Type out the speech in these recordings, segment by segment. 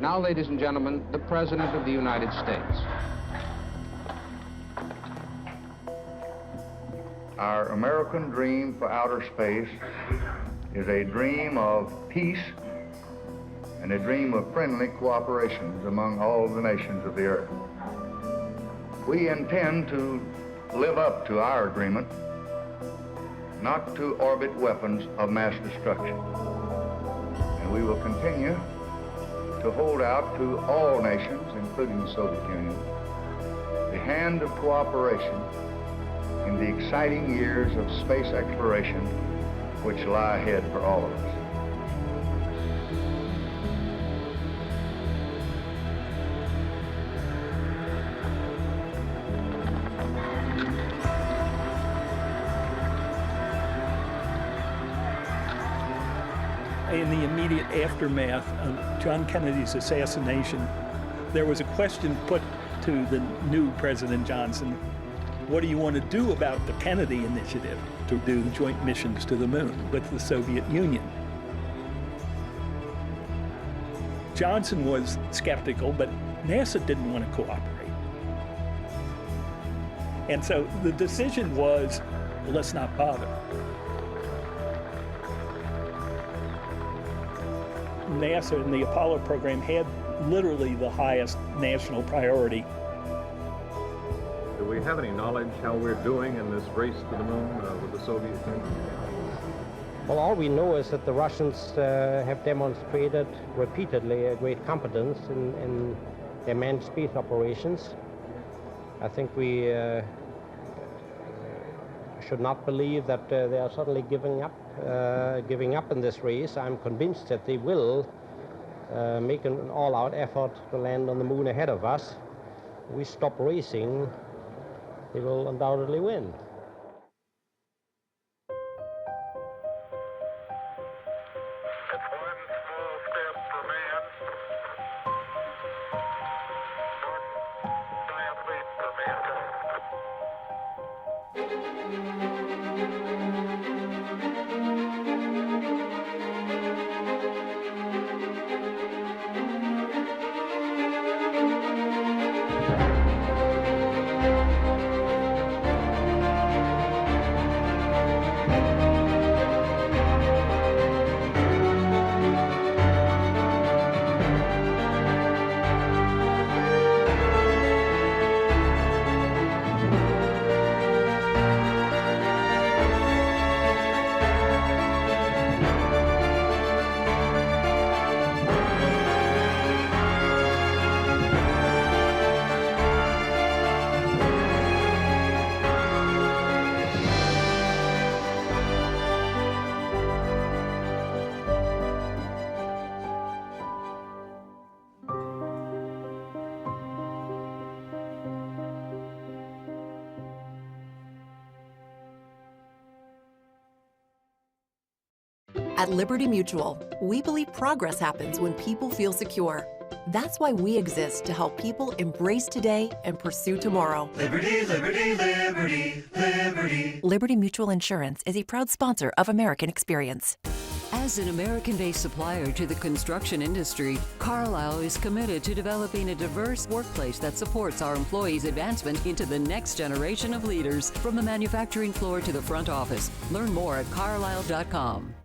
Now, ladies and gentlemen, the President of the United States. Our American dream for outer space is a dream of peace and a dream of friendly cooperations among all the nations of the earth. We intend to live up to our agreement not to orbit weapons of mass destruction. And we will continue to hold out to all nations, including the Soviet Union, the hand of cooperation in the exciting years of space exploration which lie ahead for all of us. In the immediate aftermath of John Kennedy's assassination, there was a question put to the new President Johnson: what do you want to do about the Kennedy initiative to do joint missions to the moon with the Soviet Union? Johnson was skeptical, but NASA didn't want to cooperate. And so the decision was, well, let's not bother. NASA and the Apollo program had literally the highest national priority. Do we have any knowledge how we're doing in this race to the moon with the Soviet Union? Well, all we know is that the Russians have demonstrated repeatedly a great competence in their manned space operations. I think we should not believe that they are suddenly giving up in this race. I'm convinced that they will make an all-out effort to land on the moon ahead of us. If we stop racing, they will undoubtedly win. It's one small step for man, one giant leap for mankind. At Liberty Mutual, we believe progress happens when people feel secure. That's why we exist to help people embrace today and pursue tomorrow. Liberty, liberty, liberty, liberty. Liberty Mutual Insurance is a proud sponsor of American Experience. As an American-based supplier to the construction industry, Carlisle is committed to developing a diverse workplace that supports our employees' advancement into the next generation of leaders, from the manufacturing floor to the front office. Learn more at carlisle.com.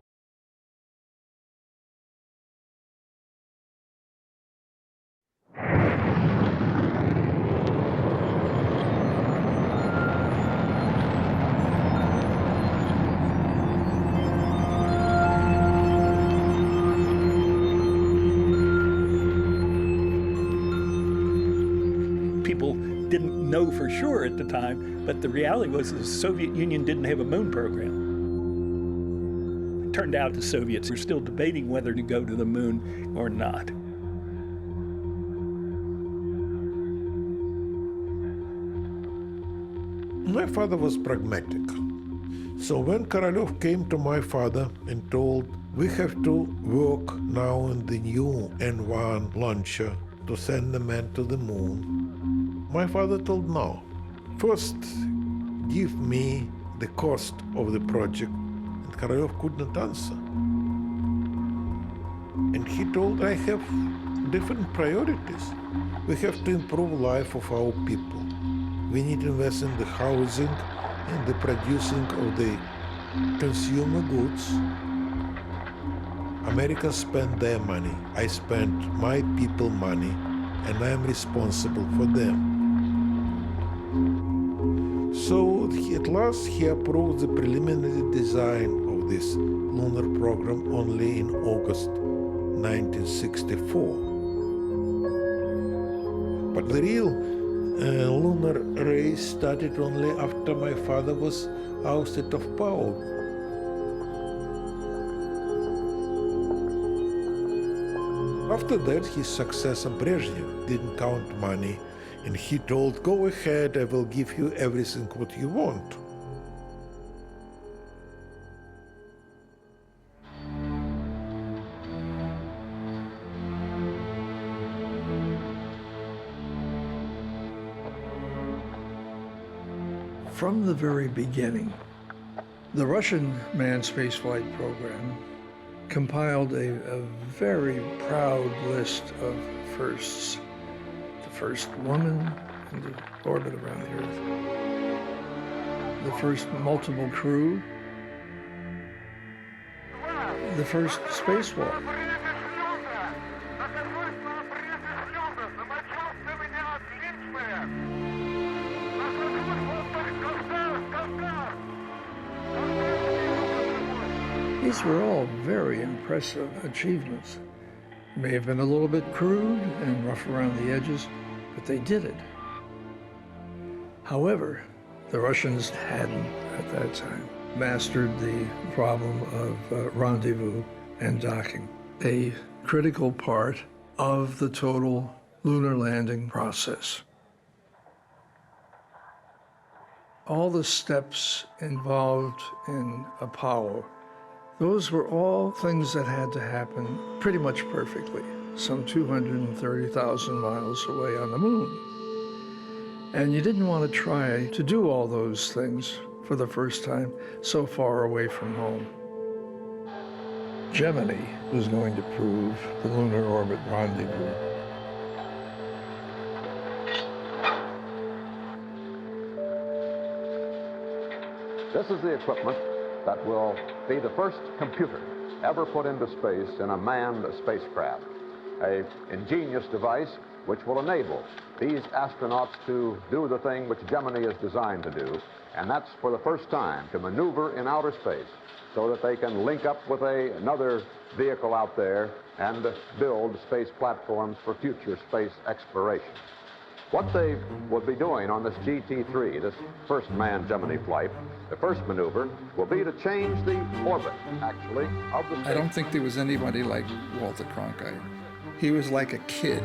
Didn't know for sure at the time, but the reality was the Soviet Union didn't have a moon program. It turned out the Soviets were still debating whether to go to the moon or not. My father was pragmatic. So when Korolev came to my father and told, we have to work now in the new N1 launcher to send the man to the moon, my father told no. First, give me the cost of the project. And Korolev could not answer. And he told, I have different priorities. We have to improve life of our people. We need to invest in the housing and the producing of the consumer goods. Americans spend their money. I spend my people money, and I am responsible for them. So at last he approved the preliminary design of this lunar program only in August 1964. But the real lunar race started only after my father was ousted of power. After that, his successor Brezhnev didn't count money, and he told, "Go ahead, I will give you everything what you want." From the very beginning, the Russian manned spaceflight program compiled a very proud list of firsts. The first woman in the orbit around the Earth, the first multiple crew, the first spacewalk. These were all very impressive achievements. May have been a little bit crude and rough around the edges, but they did it. However, the Russians hadn't, at that time, mastered the problem of rendezvous and docking, a critical part of the total lunar landing process. All the steps involved in Apollo, those were all things that had to happen pretty much perfectly, some 230,000 miles away on the moon. And you didn't want to try to do all those things for the first time so far away from home. Gemini was going to prove the lunar orbit rendezvous. This is the equipment that will be the first computer ever put into space in a manned spacecraft. An ingenious device which will enable these astronauts to do the thing which Gemini is designed to do, and that's for the first time to maneuver in outer space so that they can link up with another vehicle out there and build space platforms for future space exploration. What they will be doing on this GT3, this first manned Gemini flight, the first maneuver will be to change the orbit, actually, of the space. I don't think there was anybody like Walter Cronkite. He was like a kid,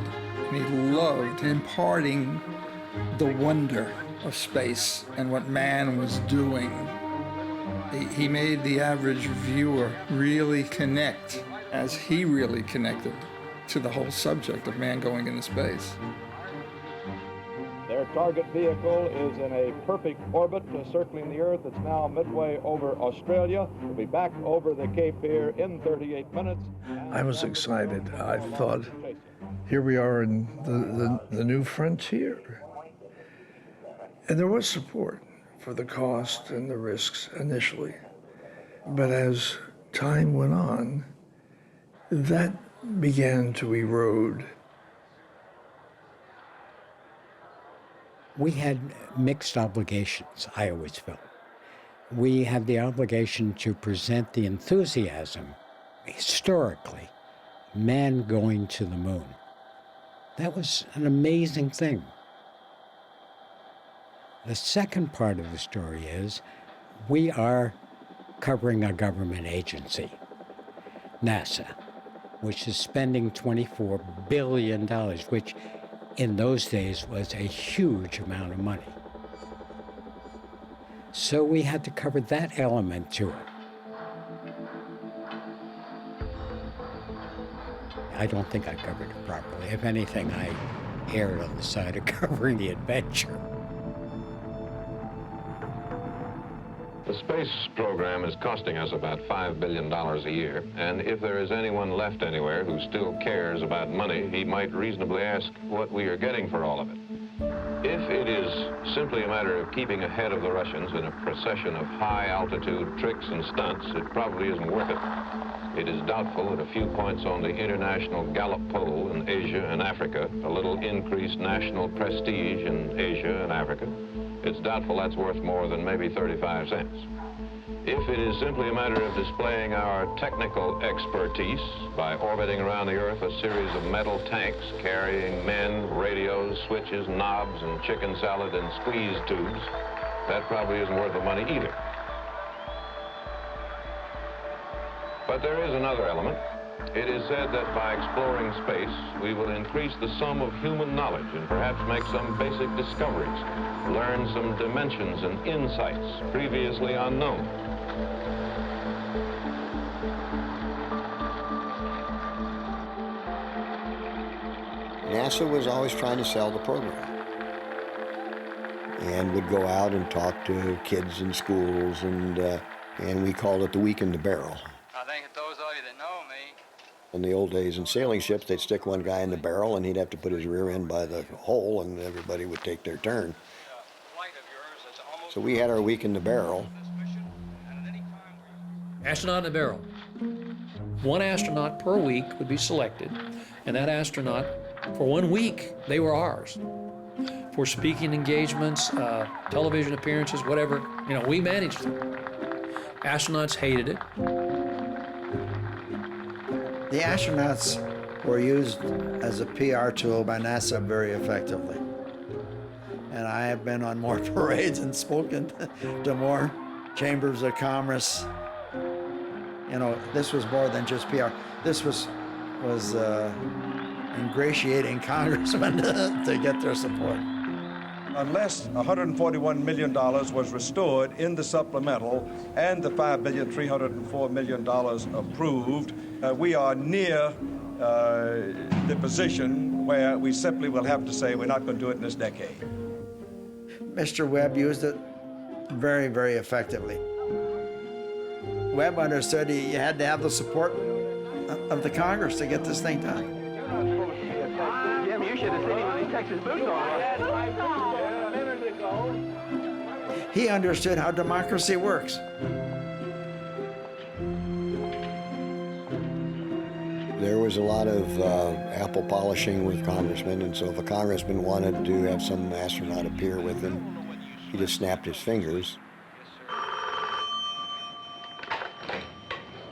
and he loved imparting the wonder of space and what man was doing. He made the average viewer really connect, as he really connected to the whole subject of man going into space. Their target vehicle is in a perfect orbit circling the Earth. It's now midway over Australia. We'll be back over the Cape here in 38 minutes. I was excited. I thought, here we are in the new frontier. And there was support for the cost and the risks initially. But as time went on, that began to erode. We had mixed obligations, I always felt. We had the obligation to present the enthusiasm, historically, man going to the moon. That was an amazing thing. The second part of the story is we are covering a government agency, NASA, which is spending $24 billion, which in those days was a huge amount of money. So we had to cover that element to it. I don't think I covered it properly. If anything, I erred on the side of covering the adventure. The space program is costing us about $5 billion a year, and if there is anyone left anywhere who still cares about money, he might reasonably ask what we are getting for all of it. If it is simply a matter of keeping ahead of the Russians in a procession of high-altitude tricks and stunts, it probably isn't worth it. It is doubtful that a few points on the international Gallup poll in Asia and Africa, a little increased national prestige in Asia and Africa, it's doubtful that's worth more than maybe 35 cents. If it is simply a matter of displaying our technical expertise by orbiting around the Earth a series of metal tanks carrying men, radios, switches, knobs, and chicken salad and squeeze tubes, that probably isn't worth the money either. But there is another element. It is said that by exploring space, we will increase the sum of human knowledge and perhaps make some basic discoveries, learn some dimensions and insights previously unknown. NASA was always trying to sell the program and would go out and talk to kids in schools, and we called it the week in the barrel. I think those of you that know me. In the old days in sailing ships, they'd stick one guy in the barrel and he'd have to put his rear end by the hole and everybody would take their turn. So we had our week in the barrel. Astronaut in the barrel. One astronaut per week would be selected, and that astronaut, for 1 week, they were ours. For speaking engagements, television appearances, whatever, we managed them. Astronauts hated it. The astronauts were used as a PR tool by NASA very effectively. And I have been on more parades and spoken to more chambers of commerce. This was more than just PR. This was ingratiating congressmen to get their support. Unless $141 million was restored in the supplemental and the $5,304,000,000 approved, we are near the position where we simply will have to say we're not going to do it in this decade. Mr. Webb used it very, very effectively. Webb understood he had to have the support of the Congress to get this thing done. Jim, you should have seen him with these Texas boots on. He understood how democracy works. There was a lot of apple polishing with congressmen, and so if a congressman wanted to have some astronaut appear with him, he just snapped his fingers.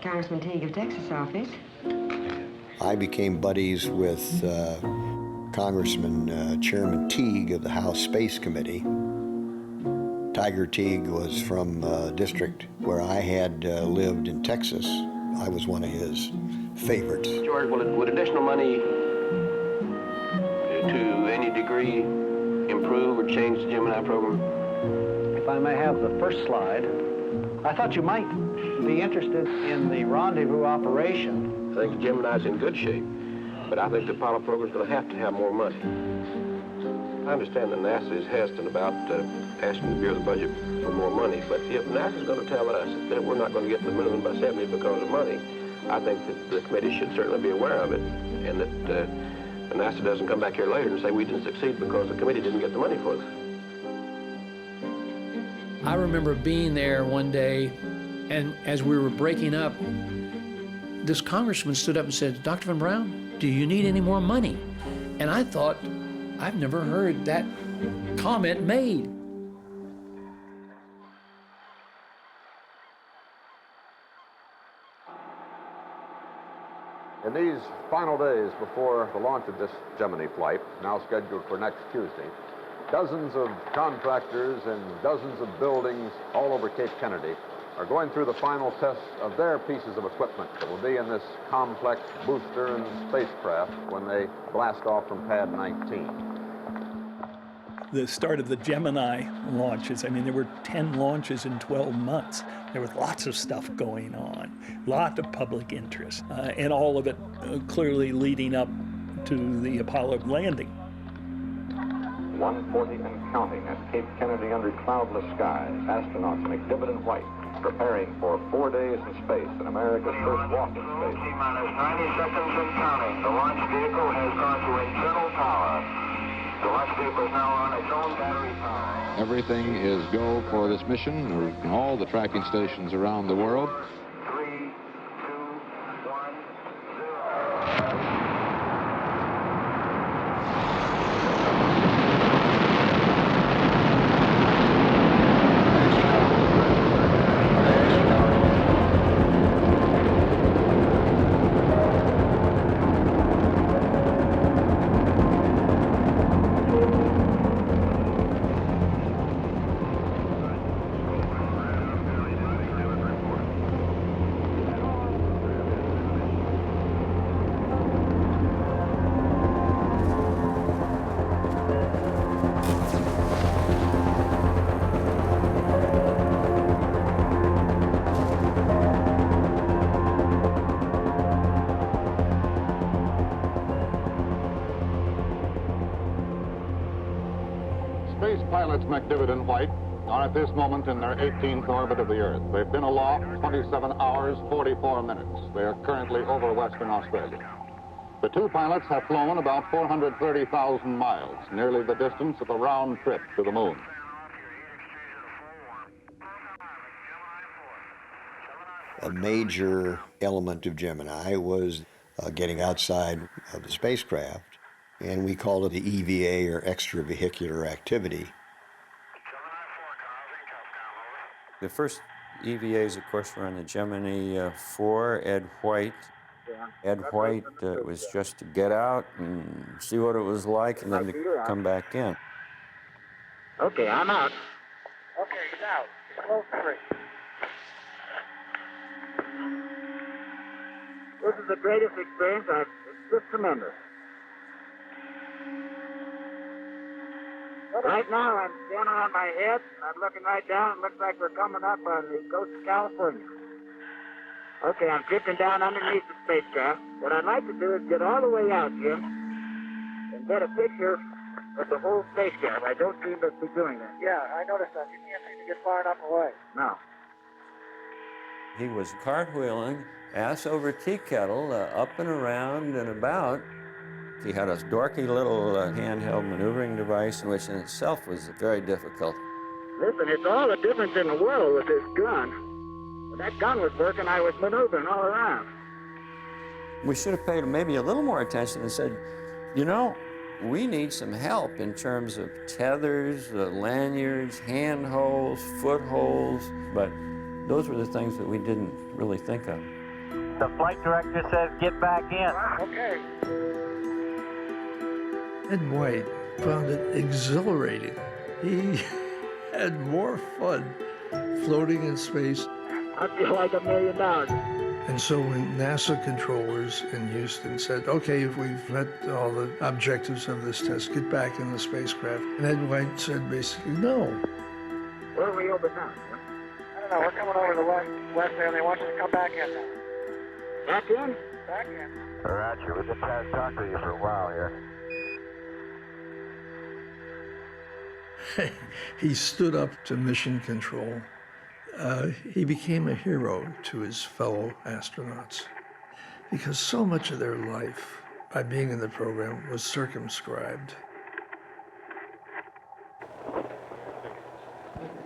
Congressman Teague of Texas office. I became buddies with Congressman Chairman Teague of the House Space Committee. Tiger Teague was from a district where I had lived in Texas. I was one of his favorites. George, would additional money to any degree improve or change the Gemini program? If I may have the first slide, I thought you might be interested in the rendezvous operation. I think Gemini's in good shape, but I think the Apollo program's going to have more money. I understand that NASA is hesitant about asking the Bureau of the Budget for more money, but if NASA's going to tell us that we're not going to get to the moon by 70 because of money, I think that the committee should certainly be aware of it, and that NASA doesn't come back here later and say we didn't succeed because the committee didn't get the money for it. I remember being there one day, and as we were breaking up, this congressman stood up and said, "Dr. Van Braun, do you need any more money?" And I thought, I've never heard that comment made. In these final days before the launch of this Gemini flight, now scheduled for next Tuesday, dozens of contractors and dozens of buildings all over Cape Kennedy are going through the final tests of their pieces of equipment that will be in this complex booster and spacecraft when they blast off from Pad 19. The start of the Gemini launches, there were 10 launches in 12 months. There was lots of stuff going on, lot of public interest, and all of it clearly leading up to the Apollo landing. 1:40 and counting at Cape Kennedy under cloudless skies. Astronauts McDivitt and White preparing for 4 days in space and America's first walk in space. T-minus 90 seconds and counting. The launch vehicle has gone to internal power. The launch vehicle is now on its own battery power. Everything is go for this mission, or all the tracking stations around the world. 3, 2, 1, 0. Space pilots McDivitt and White are at this moment in their 18th orbit of the Earth. They've been aloft 27 hours, 44 minutes. They are currently over Western Australia. The two pilots have flown about 430,000 miles, nearly the distance of a round trip to the moon. A major element of Gemini was getting outside of the spacecraft, and we called it the EVA, or extravehicular activity. The first EVAs, of course, were on the Gemini 4, Ed White. Ed White was just to get out and see what it was like and then to come back in. Okay, I'm out. Okay, he's out. Slow 3. This is the greatest experience. It's just tremendous. Right now, I'm standing on my head, and I'm looking right down. It looks like we're coming up on the coast of California. Okay, I'm drifting down underneath the spacecraft. What I'd like to do is get all the way out, Jim, and get a picture of the whole spacecraft. I don't seem to be doing that. Yeah, I noticed that. You can't seem to get far enough away. No. He was cartwheeling, ass over tea kettle, up and around and about. He had a dorky little handheld maneuvering device, which in itself was very difficult. Listen, it's all the difference in the world with this gun. When that gun was working, I was maneuvering all around. We should have paid maybe a little more attention and said, you know, we need some help in terms of tethers, lanyards, handholds, footholds, but those were the things that we didn't really think of. The flight director says get back in. Okay. Ed Dwight found it exhilarating. He had more fun floating in space. I feel like $1 million. And so when NASA controllers in Houston said, okay, if we've met all the objectives of this test, get back in the spacecraft. And Ed Dwight said basically, no. Where are we over now? I don't know. We're coming over the west there, and they want us to come back in now. Back in? Back in. Roger. We've been trying to talk to you for a while here. He stood up to mission control. He became a hero to his fellow astronauts because so much of their life, by being in the program, was circumscribed.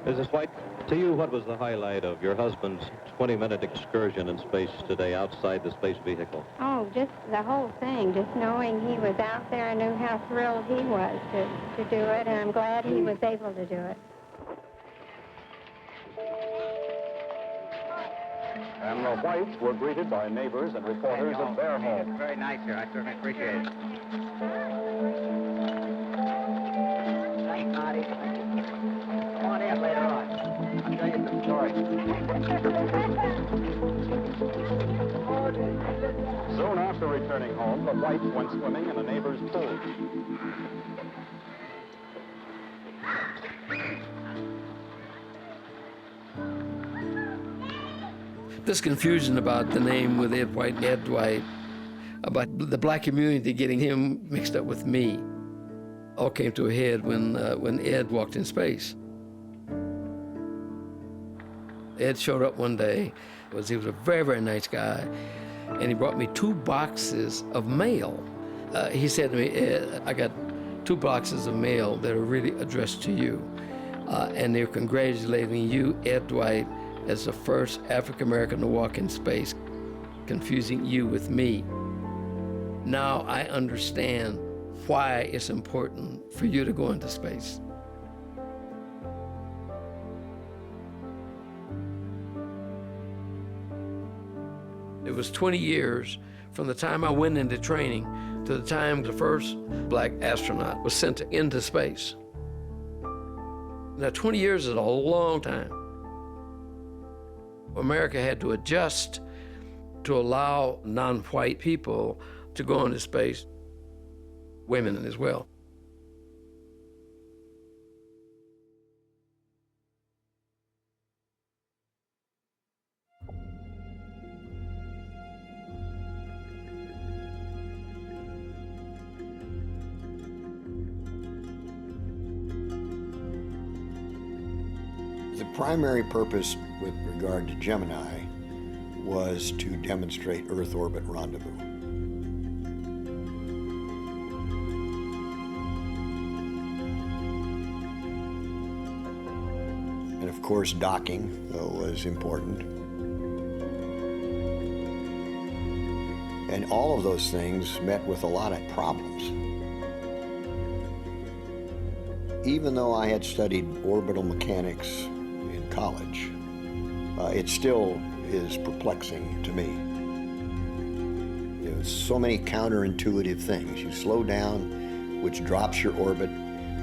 Mrs. White, to you, what was the highlight of your husband's 20-minute excursion in space today outside the space vehicle? Oh, just the whole thing, just knowing he was out there. I knew how thrilled he was to do it, and I'm glad he was able to do it. And the Whites were greeted by neighbors and reporters of their home. It's very nice here. I certainly appreciate it. Thanks, Marty. Come on in later on. I'll tell you some stories. Soon after returning home, the Whites went swimming in a neighbor's pool. This confusion about the name with Ed White and Ed Dwight, about the black community getting him mixed up with me. all came to a head when Ed walked in space. Ed showed up one day. He was a very, very nice guy, and he brought me 2 boxes of mail. He said to me, Ed, I got 2 boxes of mail that are really addressed to you, and they're congratulating you, Ed Dwight, as the first African-American to walk in space, confusing you with me. Now I understand why it's important for you to go into space. It was 20 years from the time I went into training to the time the first black astronaut was sent into space. Now, 20 years is a long time. America had to adjust to allow non-white people to go into space, women as well. The primary purpose with regard to Gemini was to demonstrate Earth orbit rendezvous. And of course, docking was important. And all of those things met with a lot of problems. Even though I had studied orbital mechanics in college, it still is perplexing to me. So many counterintuitive things. You slow down, which drops your orbit,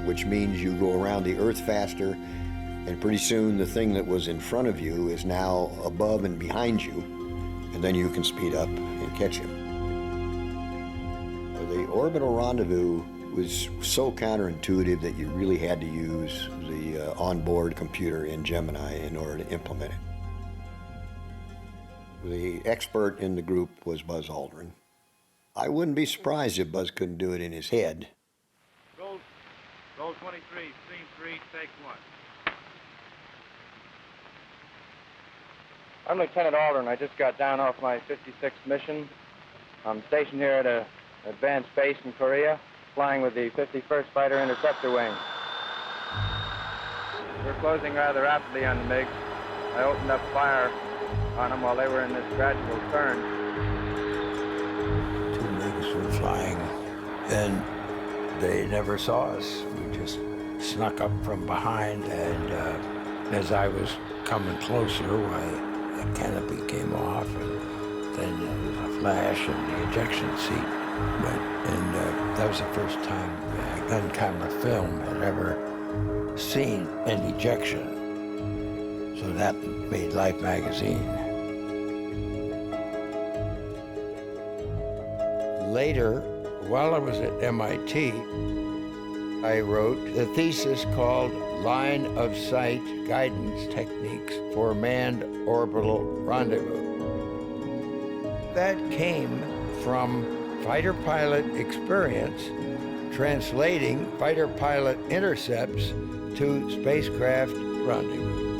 which means you go around the Earth faster, and pretty soon the thing that was in front of you is now above and behind you, and then you can speed up and catch him. The orbital rendezvous was so counterintuitive that you really had to use the onboard computer in Gemini in order to implement it. The expert in the group was Buzz Aldrin. I wouldn't be surprised if Buzz couldn't do it in his head. Goal 23, scene 3, take 1. I'm Lieutenant Aldrin. I just got down off my 56th mission. I'm stationed here at an advanced base in Korea, flying with the 51st Fighter Interceptor Wing. We're closing rather rapidly on the MiGs. I opened up fire on them while they were in this gradual turn. 2 MiGs were flying, and they never saw us. We just snuck up from behind, and as I was coming closer, the canopy came off, and then there was a flash, and the ejection seat went, and that was the first time a gun camera film had ever seen an ejection. So that made Life magazine. Later, while I was at MIT, I wrote the thesis called Line of Sight Guidance Techniques for Manned Orbital Rendezvous. That came from fighter pilot experience translating fighter pilot intercepts to spacecraft rendezvous.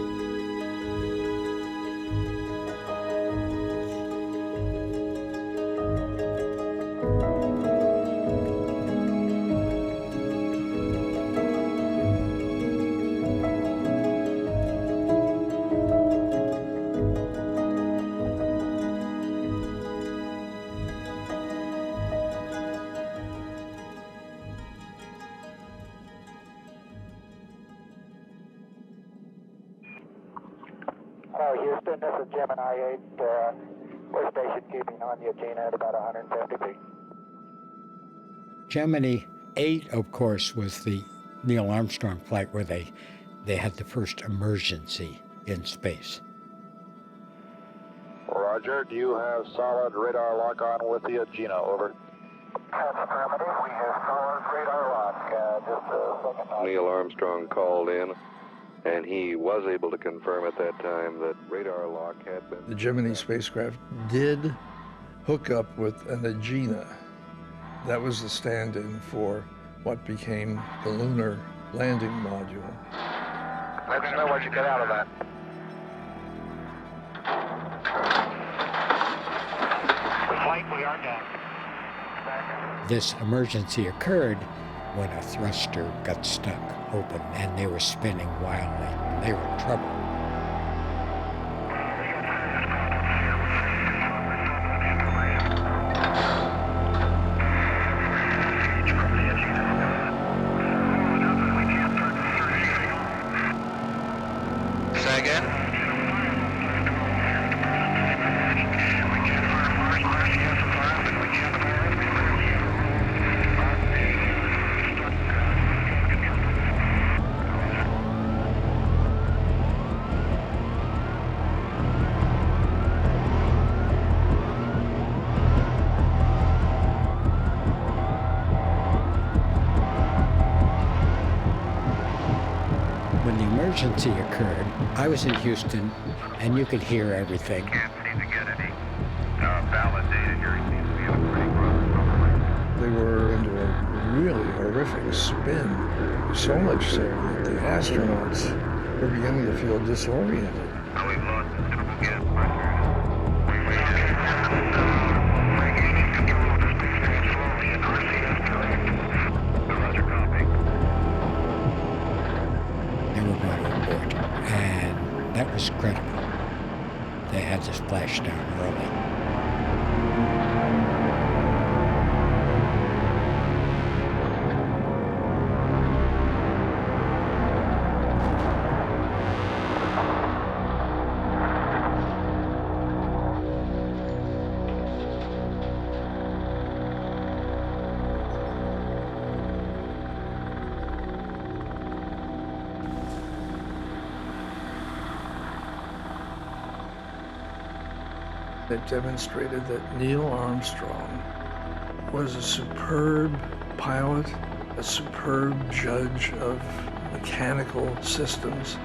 Houston, this is Gemini 8. We're station keeping on the Agena at about 150 feet. Gemini 8, of course, was the Neil Armstrong flight where they had the first emergency in space. Roger. Do you have solid radar lock on with the Agena? Over. That's affirmative. We have solid radar lock. Just a second. Neil Armstrong called in, and he was able to confirm at that time that radar lock had been... The Gemini spacecraft did hook up with an Agena. That was the stand-in for what became the Lunar landing module. Let us know what you get out of that. The flight, we are done. This emergency occurred when a thruster got stuck open and they were spinning wildly. They were in trouble. Say again? When the emergency occurred, I was in Houston, and you could hear everything. They were into a really horrific spin, so much so that the astronauts were beginning to feel disoriented. That was critical. They had to splash down early. It demonstrated that Neil Armstrong was a superb pilot, a superb judge of mechanical systems.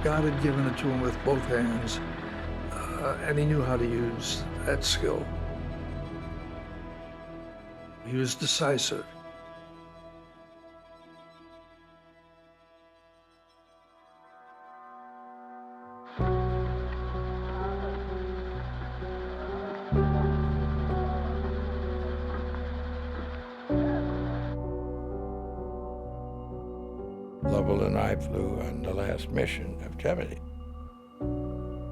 God had given it to him with both hands, and he knew how to use that skill. He was decisive. Lovell and I flew on the last mission of Gemini,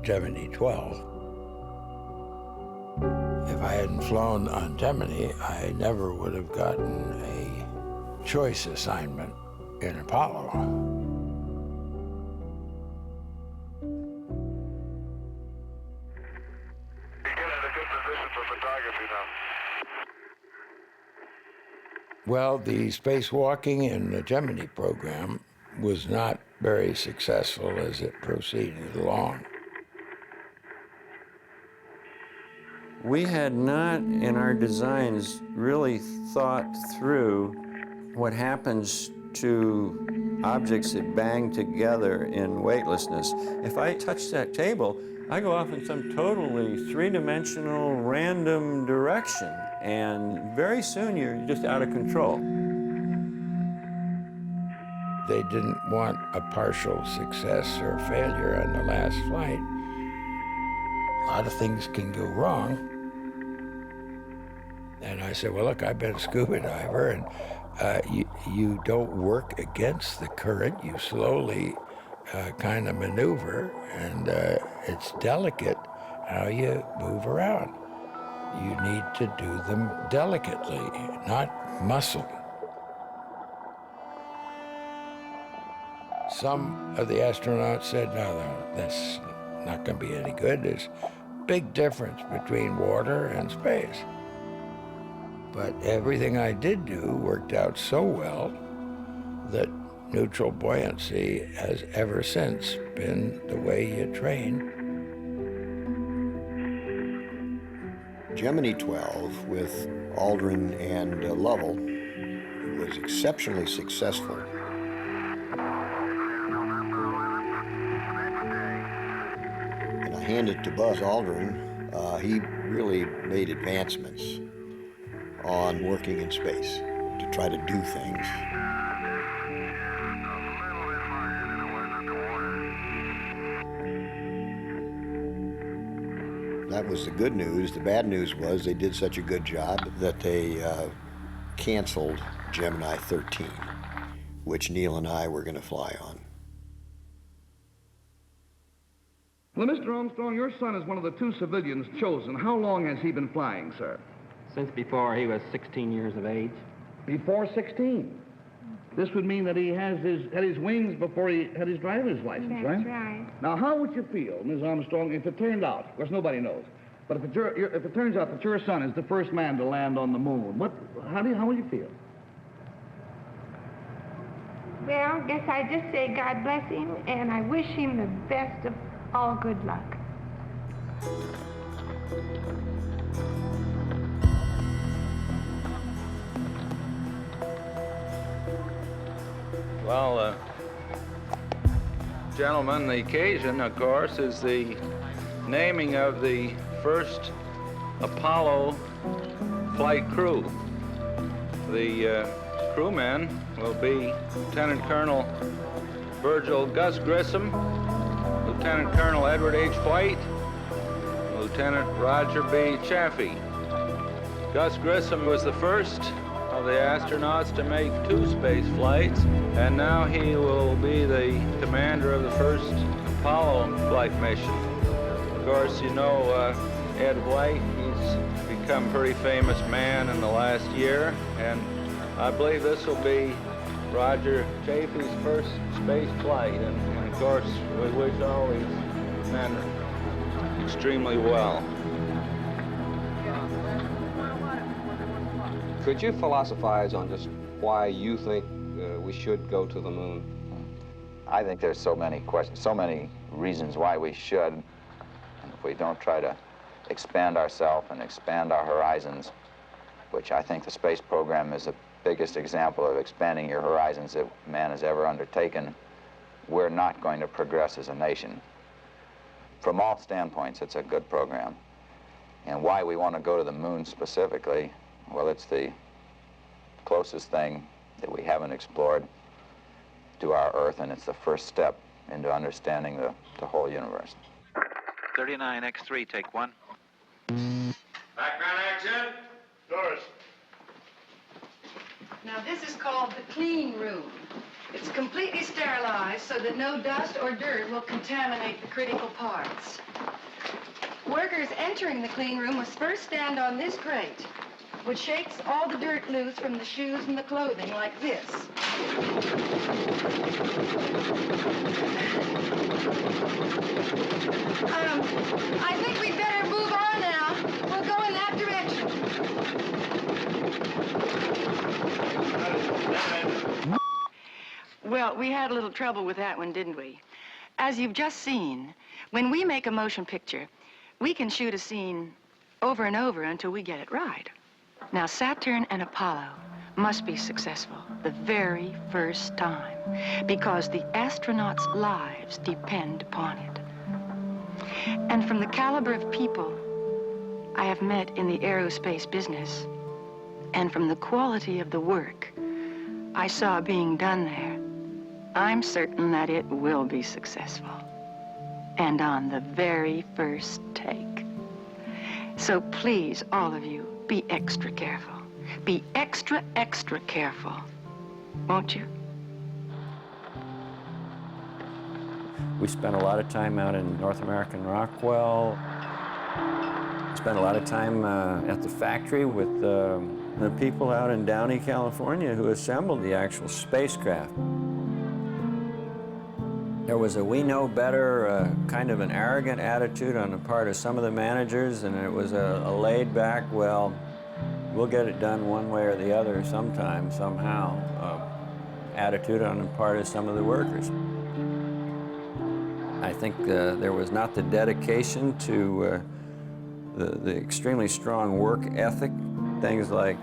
Gemini 12. If I hadn't flown on Gemini, I never would have gotten a choice assignment in Apollo. Well, the spacewalking in the Gemini program was not very successful as it proceeded along. We had not, in our designs, really thought through what happens to objects that bang together in weightlessness. If I touch that table, I go off in some totally three-dimensional, random direction, and very soon you're just out of control. They didn't want a partial success or failure on the last flight. A lot of things can go wrong. And I said, well, look, I've been a scuba diver, and you don't work against the current. You slowly kind of maneuver, and it's delicate how you move around. You need to do them delicately, not muscle. Some of the astronauts said, no, that's not going to be any good. There's a big difference between water and space. But everything I did do worked out so well that neutral buoyancy has ever since been the way you train. Gemini 12 with Aldrin and Lovell was exceptionally successful. And I hand it to Buzz Aldrin. He really made advancements on working in space to try to do things. That was the good news. The bad news was they did such a good job that they canceled Gemini 13, which Neil and I were going to fly on. Well, Mr. Armstrong, your son is one of the 2 civilians chosen. How long has he been flying, sir? Since before he was 16 years of age. Before 16? This would mean that he had his wings before he had his driver's license, right? That's right. Now, how would you feel, Ms. Armstrong, if it turned out, of course nobody knows, but if it turns out that your son is the first man to land on the moon, how will you feel? Well, I guess I just say God bless him, and I wish him the best of all good luck. Well, gentlemen, the occasion, of course, is the naming of the first Apollo flight crew. The crewmen will be Lieutenant Colonel Virgil Gus Grissom, Lieutenant Colonel Edward H. White, Lieutenant Roger B. Chaffee. Gus Grissom was the first of the astronauts to make 2 space flights, and now he will be the commander of the first Apollo flight mission. Of course, you know Ed Dwight. He's become a pretty famous man in the last year, and I believe this will be Roger Chaffee's first space flight, and of course, we wish all these men extremely well. Could you philosophize on just why you think we should go to the moon? I think there's so many questions, so many reasons why we should. And if we don't try to expand ourselves and expand our horizons, which I think the space program is the biggest example of expanding your horizons that man has ever undertaken, we're not going to progress as a nation. From all standpoints, it's a good program. And why we want to go to the moon specifically, well, it's the closest thing that we haven't explored to our Earth, and it's the first step into understanding the whole universe. 39X3, take 1. Background action. Doors. Now, this is called the clean room. It's completely sterilized so that no dust or dirt will contaminate the critical parts. Workers entering the clean room must first stand on this grate, which shakes all the dirt loose from the shoes and the clothing like this. I think we'd better move on now. We'll go in that direction. Well, we had a little trouble with that one, didn't we? As you've just seen, when we make a motion picture, we can shoot a scene over and over until we get it right. Now, Saturn and Apollo must be successful the very first time, because the astronauts' lives depend upon it. And from the caliber of people I have met in the aerospace business, and from the quality of the work I saw being done there, I'm certain that it will be successful, and on the very first take. So please, all of you, be extra careful. Be extra, extra careful, won't you? We spent a lot of time out in North American Rockwell. Spent a lot of time at the factory with the people out in Downey, California, who assembled the actual spacecraft. There was a we know better, kind of an arrogant attitude on the part of some of the managers, and it was a laid back, well, we'll get it done one way or the other sometime, somehow, attitude on the part of some of the workers. I think there was not the dedication to the extremely strong work ethic, things like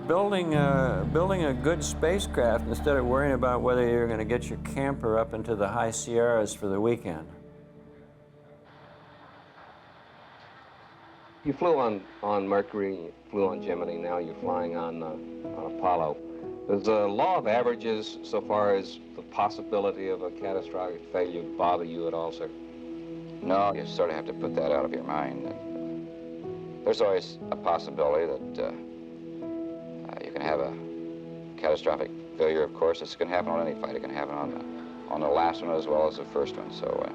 building a good spacecraft instead of worrying about whether you're going to get your camper up into the high Sierras for the weekend. You flew on Mercury, you flew on Gemini, now you're flying on Apollo. Does the law of averages, so far as the possibility of a catastrophic failure, bother you at all, sir? No, you sort of have to put that out of your mind. There's always a possibility that you can have a catastrophic failure, of course. This can happen on any flight. It can happen on the last one as well as the first one. So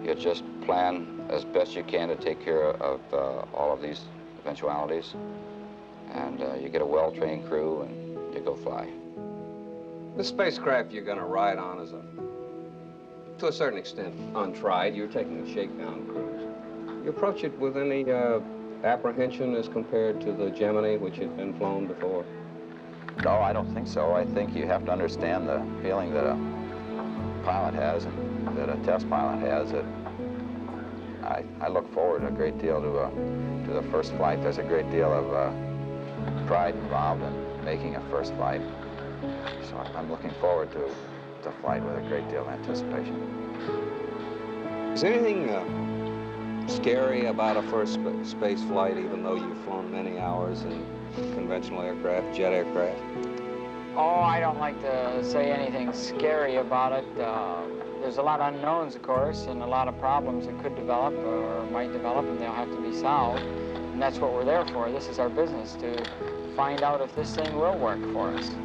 you just plan as best you can to take care of all of these eventualities. And you get a well-trained crew and you go fly. The spacecraft you're going to ride on is, to a certain extent, untried. You're taking a shakedown cruise. You approach it with any apprehension as compared to the Gemini, which had been flown before? No, I don't think so. I think you have to understand the feeling that a pilot has and that a test pilot has. That I look forward a great deal to the first flight. There's a great deal of pride involved in making a first flight. So I'm looking forward to the flight with a great deal of anticipation. Is there anything scary about a first space flight, even though you've flown many hours in conventional aircraft, jet aircraft? Oh, I don't like to say anything scary about it. There's a lot of unknowns, of course, and a lot of problems that could develop or might develop, and they'll have to be solved. And that's what we're there for. This is our business, to find out if this thing will work for us.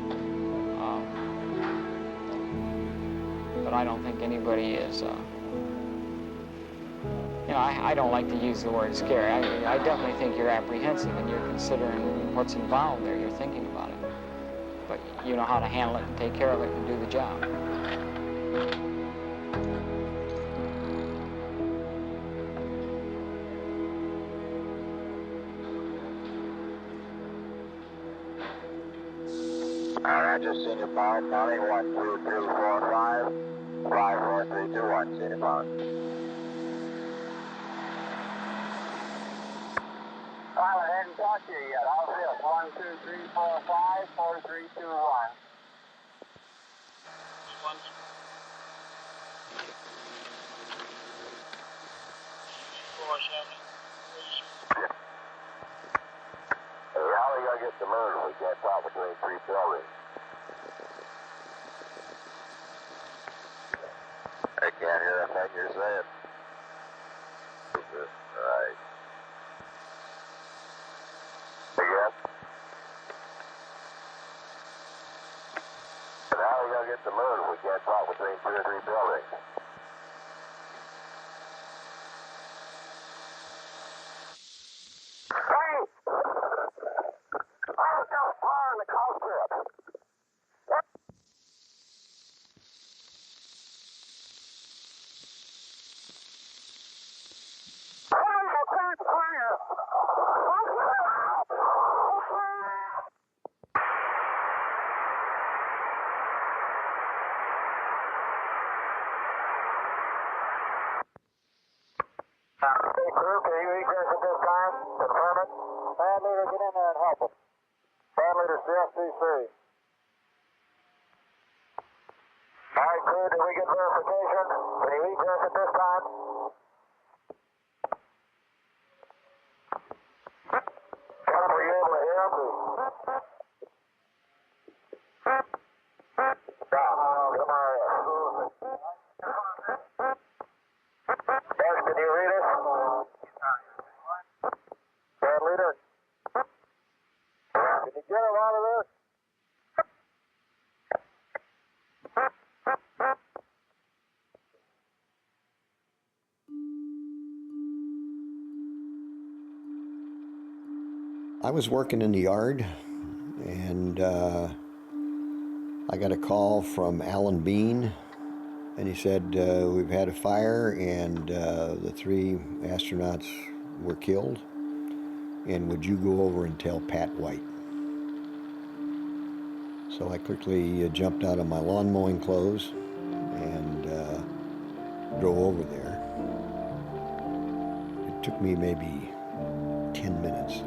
But I don't think anybody is, I don't like to use the word scary. I definitely think you're apprehensive and you're considering what's involved there. You're thinking about it. But you know how to handle it and take care of it and do the job. All right, just senior power counting 1, 2, 3, 4, 5. 5, 4, 3, 2, 1, senior power. Pilot, I hadn't talked to you yet. How's this? 1, 2, 3, 4, 5, 4, 3, 2, 1. 1. Hey, how are we going to get the moon if we can't talk between 3 buildings? I can't hear a thing you're saying. All right. Again? And how are we going to get the moon if we can't talk between 2 or 3 buildings? Hey! I was down far in the cockpit. Hey, crew, can you egress at this time? Confirm it. Bad leader, get in there and help him. Bad leader, CFC3. All right, crew, did we get verification? Can you egress at this time? John, were you able to hear him? John, come on. Yes, can you read us? Bad leader? Can you get him out of this? I was working in the yard, and I got a call from Alan Bean, and he said, we've had a fire, and the 3 astronauts were killed, and would you go over and tell Pat White? So I quickly jumped out of my lawn mowing clothes and drove over there. It took me maybe 10 minutes.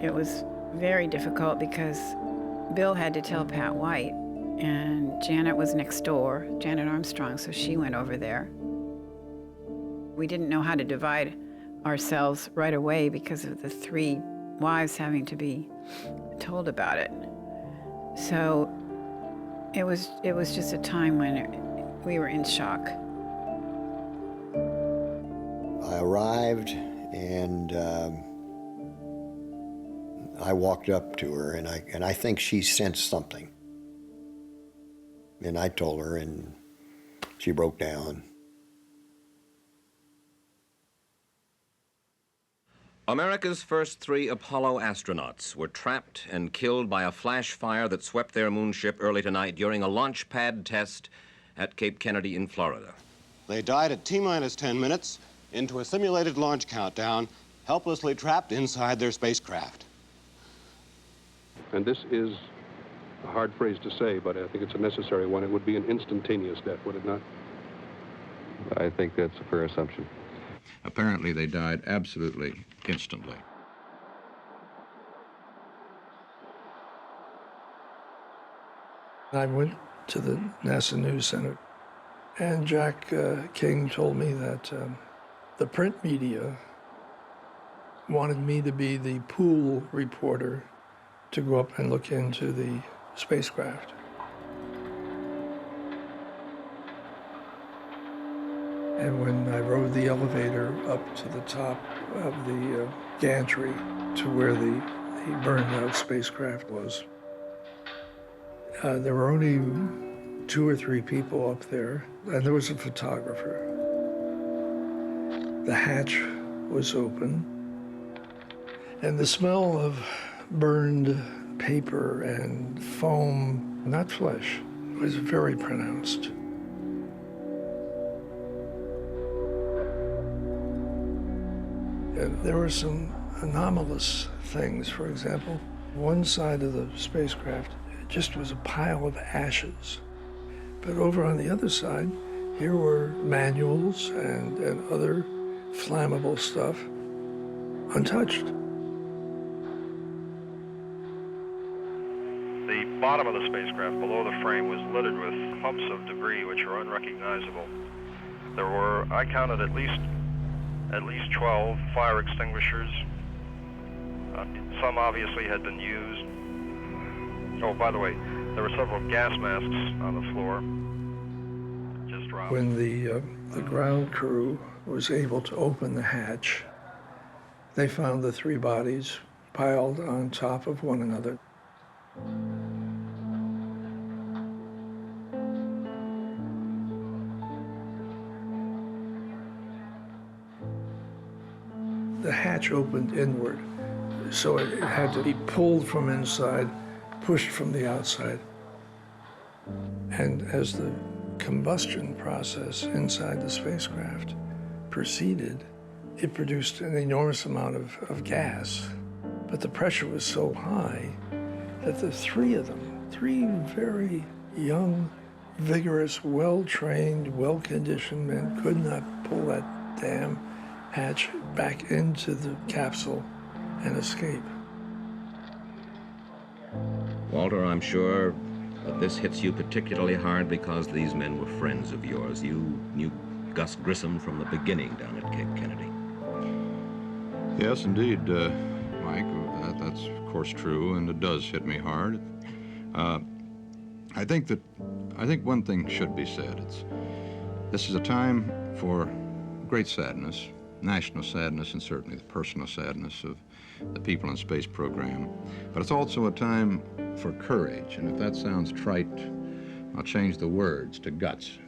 It was very difficult because Bill had to tell Pat White, and Janet was next door, Janet Armstrong, so she went over there. We didn't know how to divide ourselves right away because of the 3 wives having to be told about it. So it was just a time when we were in shock. I arrived and I walked up to her and I think she sensed something. And I told her and she broke down. America's first 3 Apollo astronauts were trapped and killed by a flash fire that swept their moonship early tonight during a launch pad test at Cape Kennedy in Florida. They died at T-minus 10 minutes into a simulated launch countdown, helplessly trapped inside their spacecraft. And this is a hard phrase to say, but I think it's a necessary one. It would be an instantaneous death, would it not? I think that's a fair assumption. Apparently, they died absolutely instantly. I went to the NASA News Center, and Jack King told me that the print media wanted me to be the pool reporter to go up and look into the spacecraft. And when I rode the elevator up to the top of the gantry to where the burned out spacecraft was, there were only 2 or 3 people up there, and there was a photographer. The hatch was open, and the smell of burned paper and foam, not flesh, was very pronounced. And there were some anomalous things. For example, one side of the spacecraft just was a pile of ashes. But over on the other side, here were manuals and other flammable stuff untouched. The bottom of the spacecraft below the frame was littered with clumps of debris which are unrecognizable. There were, I counted at least 12 fire extinguishers. Some obviously had been used. Oh, by the way, there were several gas masks on the floor. Just dropped. When the ground crew was able to open the hatch, they found the 3 bodies piled on top of one another. The hatch opened inward, so it had to be pulled from inside, pushed from the outside. And as the combustion process inside the spacecraft proceeded, it produced an enormous amount of gas. But the pressure was so high that the 3 of them, 3 very young, vigorous, well-trained, well-conditioned men could not pull that damn hatch back into the capsule and escape. Walter, I'm sure that this hits you particularly hard because these men were friends of yours. You knew Gus Grissom from the beginning down at Cape Kennedy. Yes, indeed, Mike. That's, of course, true, and it does hit me hard. I think one thing should be said. This is a time for great sadness, national sadness, and certainly the personal sadness of the people in the space program. But it's also a time for courage, and if that sounds trite, I'll change the words to guts.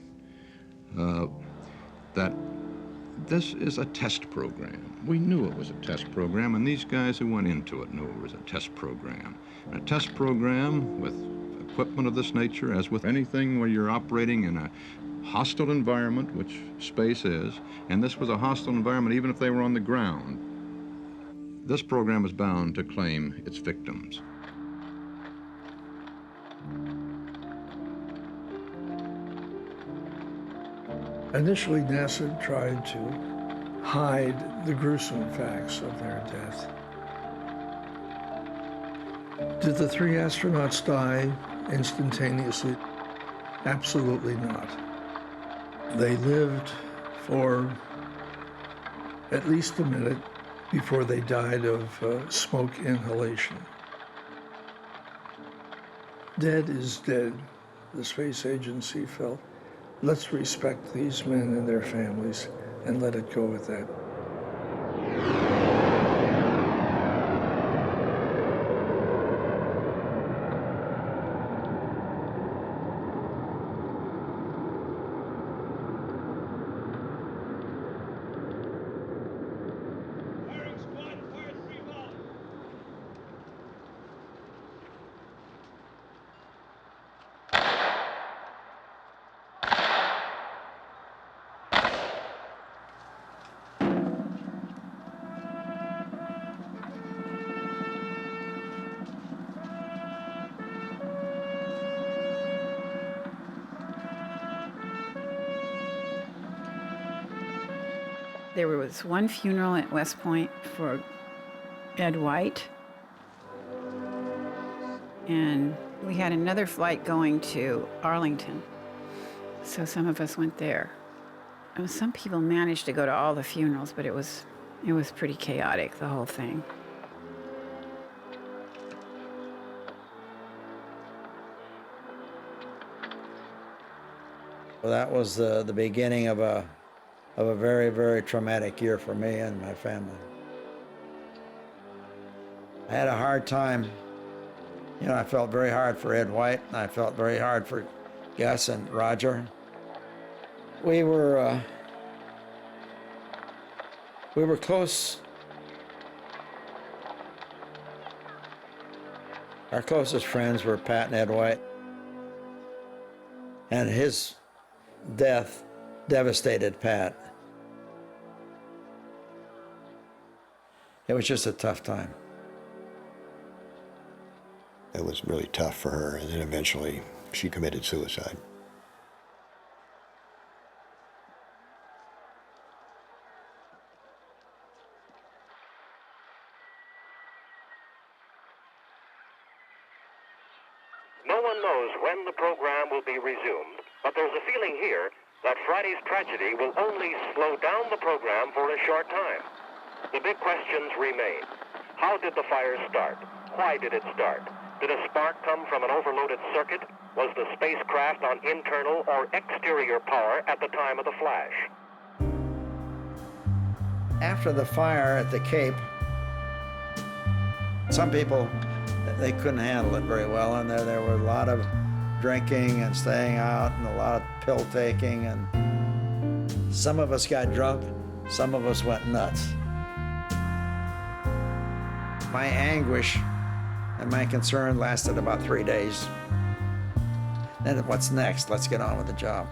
That this is a test program. We knew it was a test program, and these guys who went into it knew it was a test program. And a test program with equipment of this nature, as with anything where you're operating in a hostile environment, which space is, and this was a hostile environment even if they were on the ground, this program is bound to claim its victims. Initially, NASA tried to hide the gruesome facts of their death. Did the 3 astronauts die instantaneously? Absolutely not. They lived for at least a minute before they died of smoke inhalation. Dead is dead, the space agency felt. Let's respect these men and their families and let it go at that. There was one funeral at West Point for Ed Dwight, and we had another flight going to Arlington, so some of us went there. And some people managed to go to all the funerals, but it was pretty chaotic, the whole thing. Well, that was the beginning of a very, very traumatic year for me and my family. I had a hard time. You know, I felt very hard for Ed Dwight, and I felt very hard for Gus and Roger. We were close. Our closest friends were Pat and Ed Dwight, and his death devastated Pat. It was just a tough time. It was really tough for her, and then eventually she committed suicide. No one knows when the program will be resumed, but there's a feeling here that Friday's tragedy will only slow down the program for a short time. The big questions remain. How did the fire start? Why did it start? Did a spark come from an overloaded circuit? Was the spacecraft on internal or exterior power at the time of the flash? After the fire at the Cape, some people, they couldn't handle it very well, and there were a lot of drinking and staying out and a lot of pill taking, and some of us got drunk, some of us went nuts. My anguish and my concern lasted about 3 days. Then what's next? Let's get on with the job.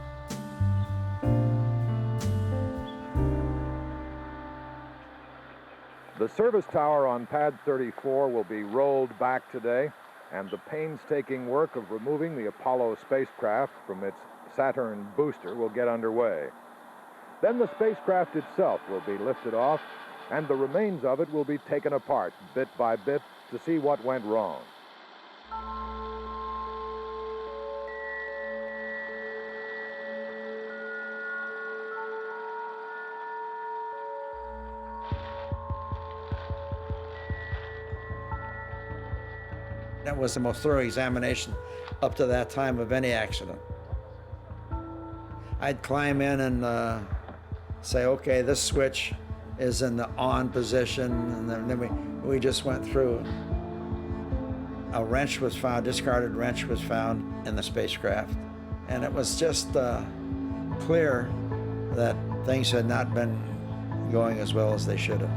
The service tower on Pad 34 will be rolled back today, and the painstaking work of removing the Apollo spacecraft from its Saturn booster will get underway. Then the spacecraft itself will be lifted off, and the remains of it will be taken apart bit by bit to see what went wrong. That was the most thorough examination up to that time of any accident. I'd climb in and say, okay, this switch is in the on position, and then we just went through. A wrench was found, discarded wrench was found in the spacecraft, and it was just clear that things had not been going as well as they should have.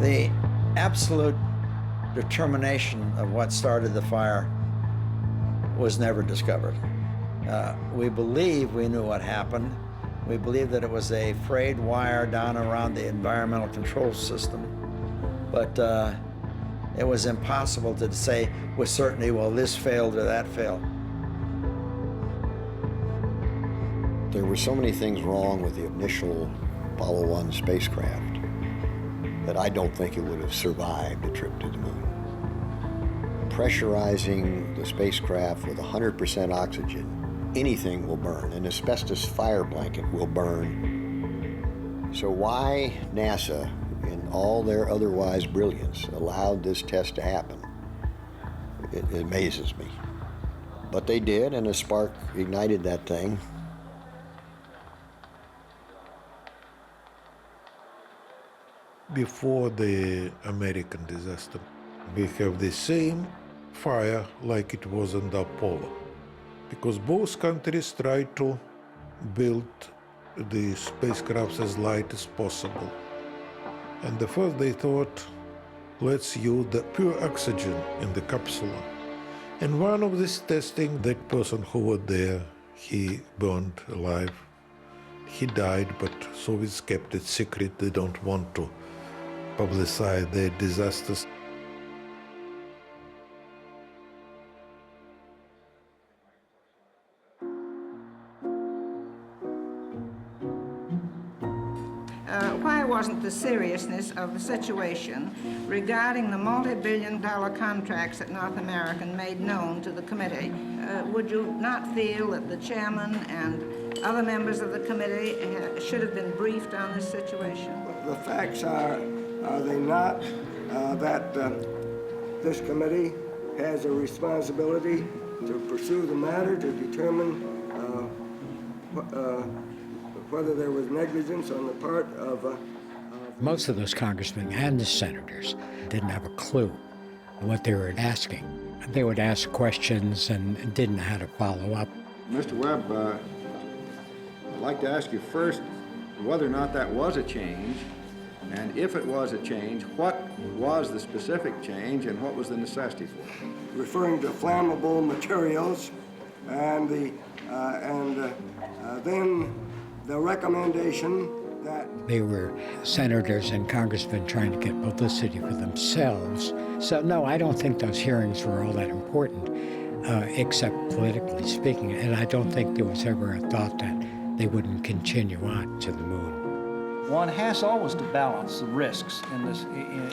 The absolute determination of what started the fire was never discovered. We believe we knew what happened. We believe that it was a frayed wire down around the environmental control system, but it was impossible to say with certainty, well, this failed or that failed. There were so many things wrong with the initial Apollo 1 spacecraft that I don't think it would have survived a trip to the moon. Pressurizing the spacecraft with 100% oxygen, anything will burn. An asbestos fire blanket will burn So why NASA, in all their otherwise brilliance, allowed this test to happen, it amazes me. But they did, and a spark ignited that thing. Before the American disaster, we have the same fire like it was in the Apollo, because both countries tried to build the spacecraft as light as possible. And the first they thought, let's use the pure oxygen in the capsule. And one of this testing, that person who was there, he burned alive. He died, but Soviets kept it secret. They don't want to publicize their disasters. Why wasn't the seriousness of the situation regarding the multi-billion-dollar contracts that North American made known to the committee? Would you not feel that the chairman and other members of the committee should have been briefed on this situation? The facts are they not, that this committee has a responsibility to pursue the matter, to determine whether there was negligence on the part of... Most of those congressmen and the senators didn't have a clue what they were asking. They would ask questions and didn't know how to follow up. Mr. Webb, I'd like to ask you first whether or not that was a change, and if it was a change, what was the specific change and what was the necessity for it? Referring to flammable materials and then the recommendation that... They were senators and congressmen trying to get publicity for themselves. So no, I don't think those hearings were all that important, except politically speaking. And I don't think there was ever a thought that they wouldn't continue on to the moon. One has always to balance the risks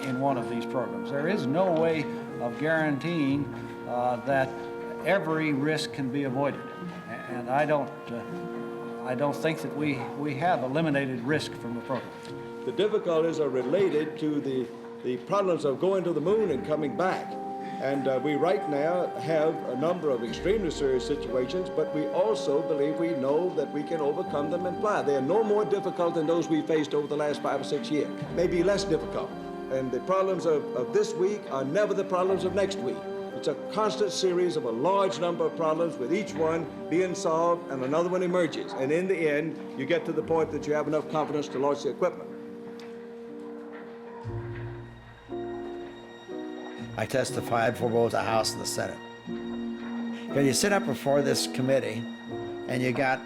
in one of these programs. There is no way of guaranteeing that every risk can be avoided. And I don't think that we have eliminated risk from the program. The difficulties are related to the problems of going to the moon and coming back. And we right now have a number of extremely serious situations, but we also believe we know that we can overcome them and fly. They are no more difficult than those we faced over the last 5 or 6 years, maybe less difficult. And the problems of this week are never the problems of next week. It's a constant series of a large number of problems, with each one being solved and another one emerges. And in the end, you get to the point that you have enough confidence to launch the equipment. I testified for both the House and the Senate. Because you sit up before this committee and you got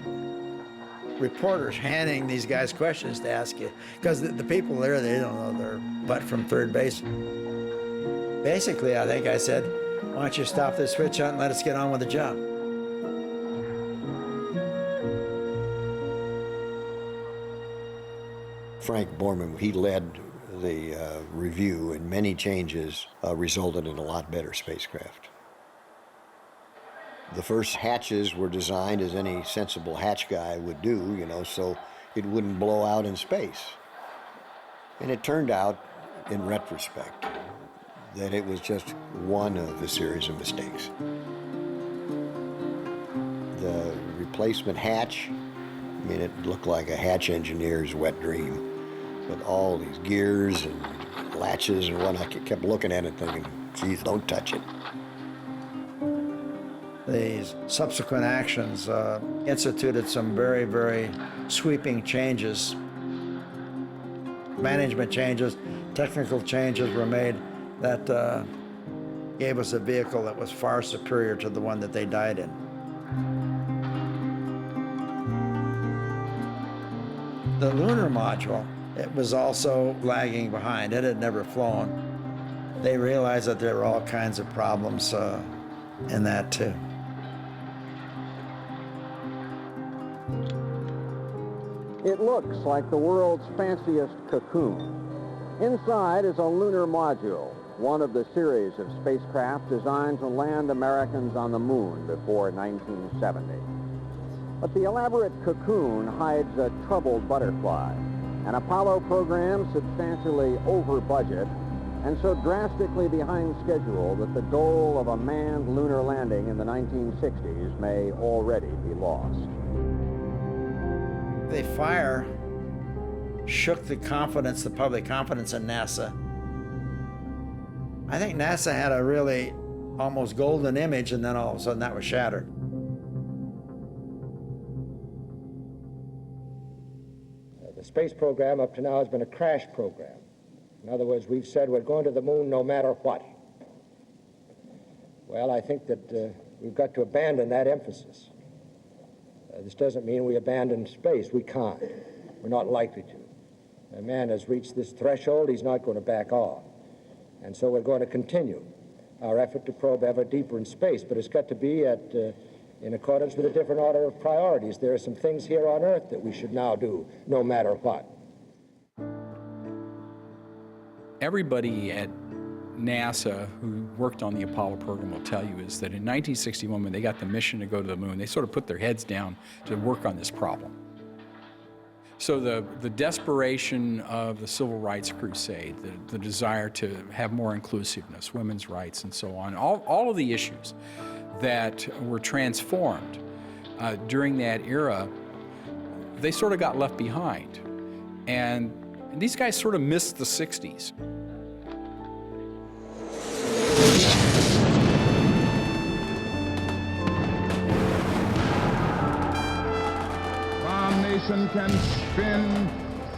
reporters handing these guys questions to ask you, because the people there, they don't know their butt from third base. Basically, I think I said, why don't you stop this switch hunt and let us get on with the job? Frank Borman, he led the review, and many changes resulted in a lot better spacecraft. The first hatches were designed as any sensible hatch guy would do, you know, so it wouldn't blow out in space. And it turned out, in retrospect, that it was just one of a series of mistakes. The replacement hatch, I mean, it looked like a hatch engineer's wet dream. With all these gears and latches and whatnot, I kept looking at it thinking, geez, don't touch it. These subsequent actions instituted some very, very sweeping changes. Management changes, technical changes were made that gave us a vehicle that was far superior to the one that they died in. The lunar module, it was also lagging behind. It had never flown. They realized that there were all kinds of problems in that too. It looks like the world's fanciest cocoon. Inside is a lunar module, one of the series of spacecraft designed to land Americans on the moon before 1970. But the elaborate cocoon hides a troubled butterfly, an Apollo program substantially over budget and so drastically behind schedule that the goal of a manned lunar landing in the 1960s may already be lost. The fire shook the confidence, the public confidence in NASA. I think NASA had a really almost golden image, and then all of a sudden that was shattered. The space program up to now has been a crash program. In other words, we've said we're going to the moon no matter what. Well, I think that we've got to abandon that emphasis. This doesn't mean we abandon space. We can't. We're not likely to. A man has reached this threshold, he's not going to back off. And so we're going to continue our effort to probe ever deeper in space, but it's got to be in accordance with a different order of priorities. There are some things here on Earth that we should now do, no matter what. Everybody at NASA who worked on the Apollo program will tell you is that in 1961, when they got the mission to go to the moon, they sort of put their heads down to work on this problem. So the desperation of the civil rights crusade, the desire to have more inclusiveness, women's rights and so on, all of the issues that were transformed during that era, they sort of got left behind. And these guys sort of missed the 60s. Our nation can spend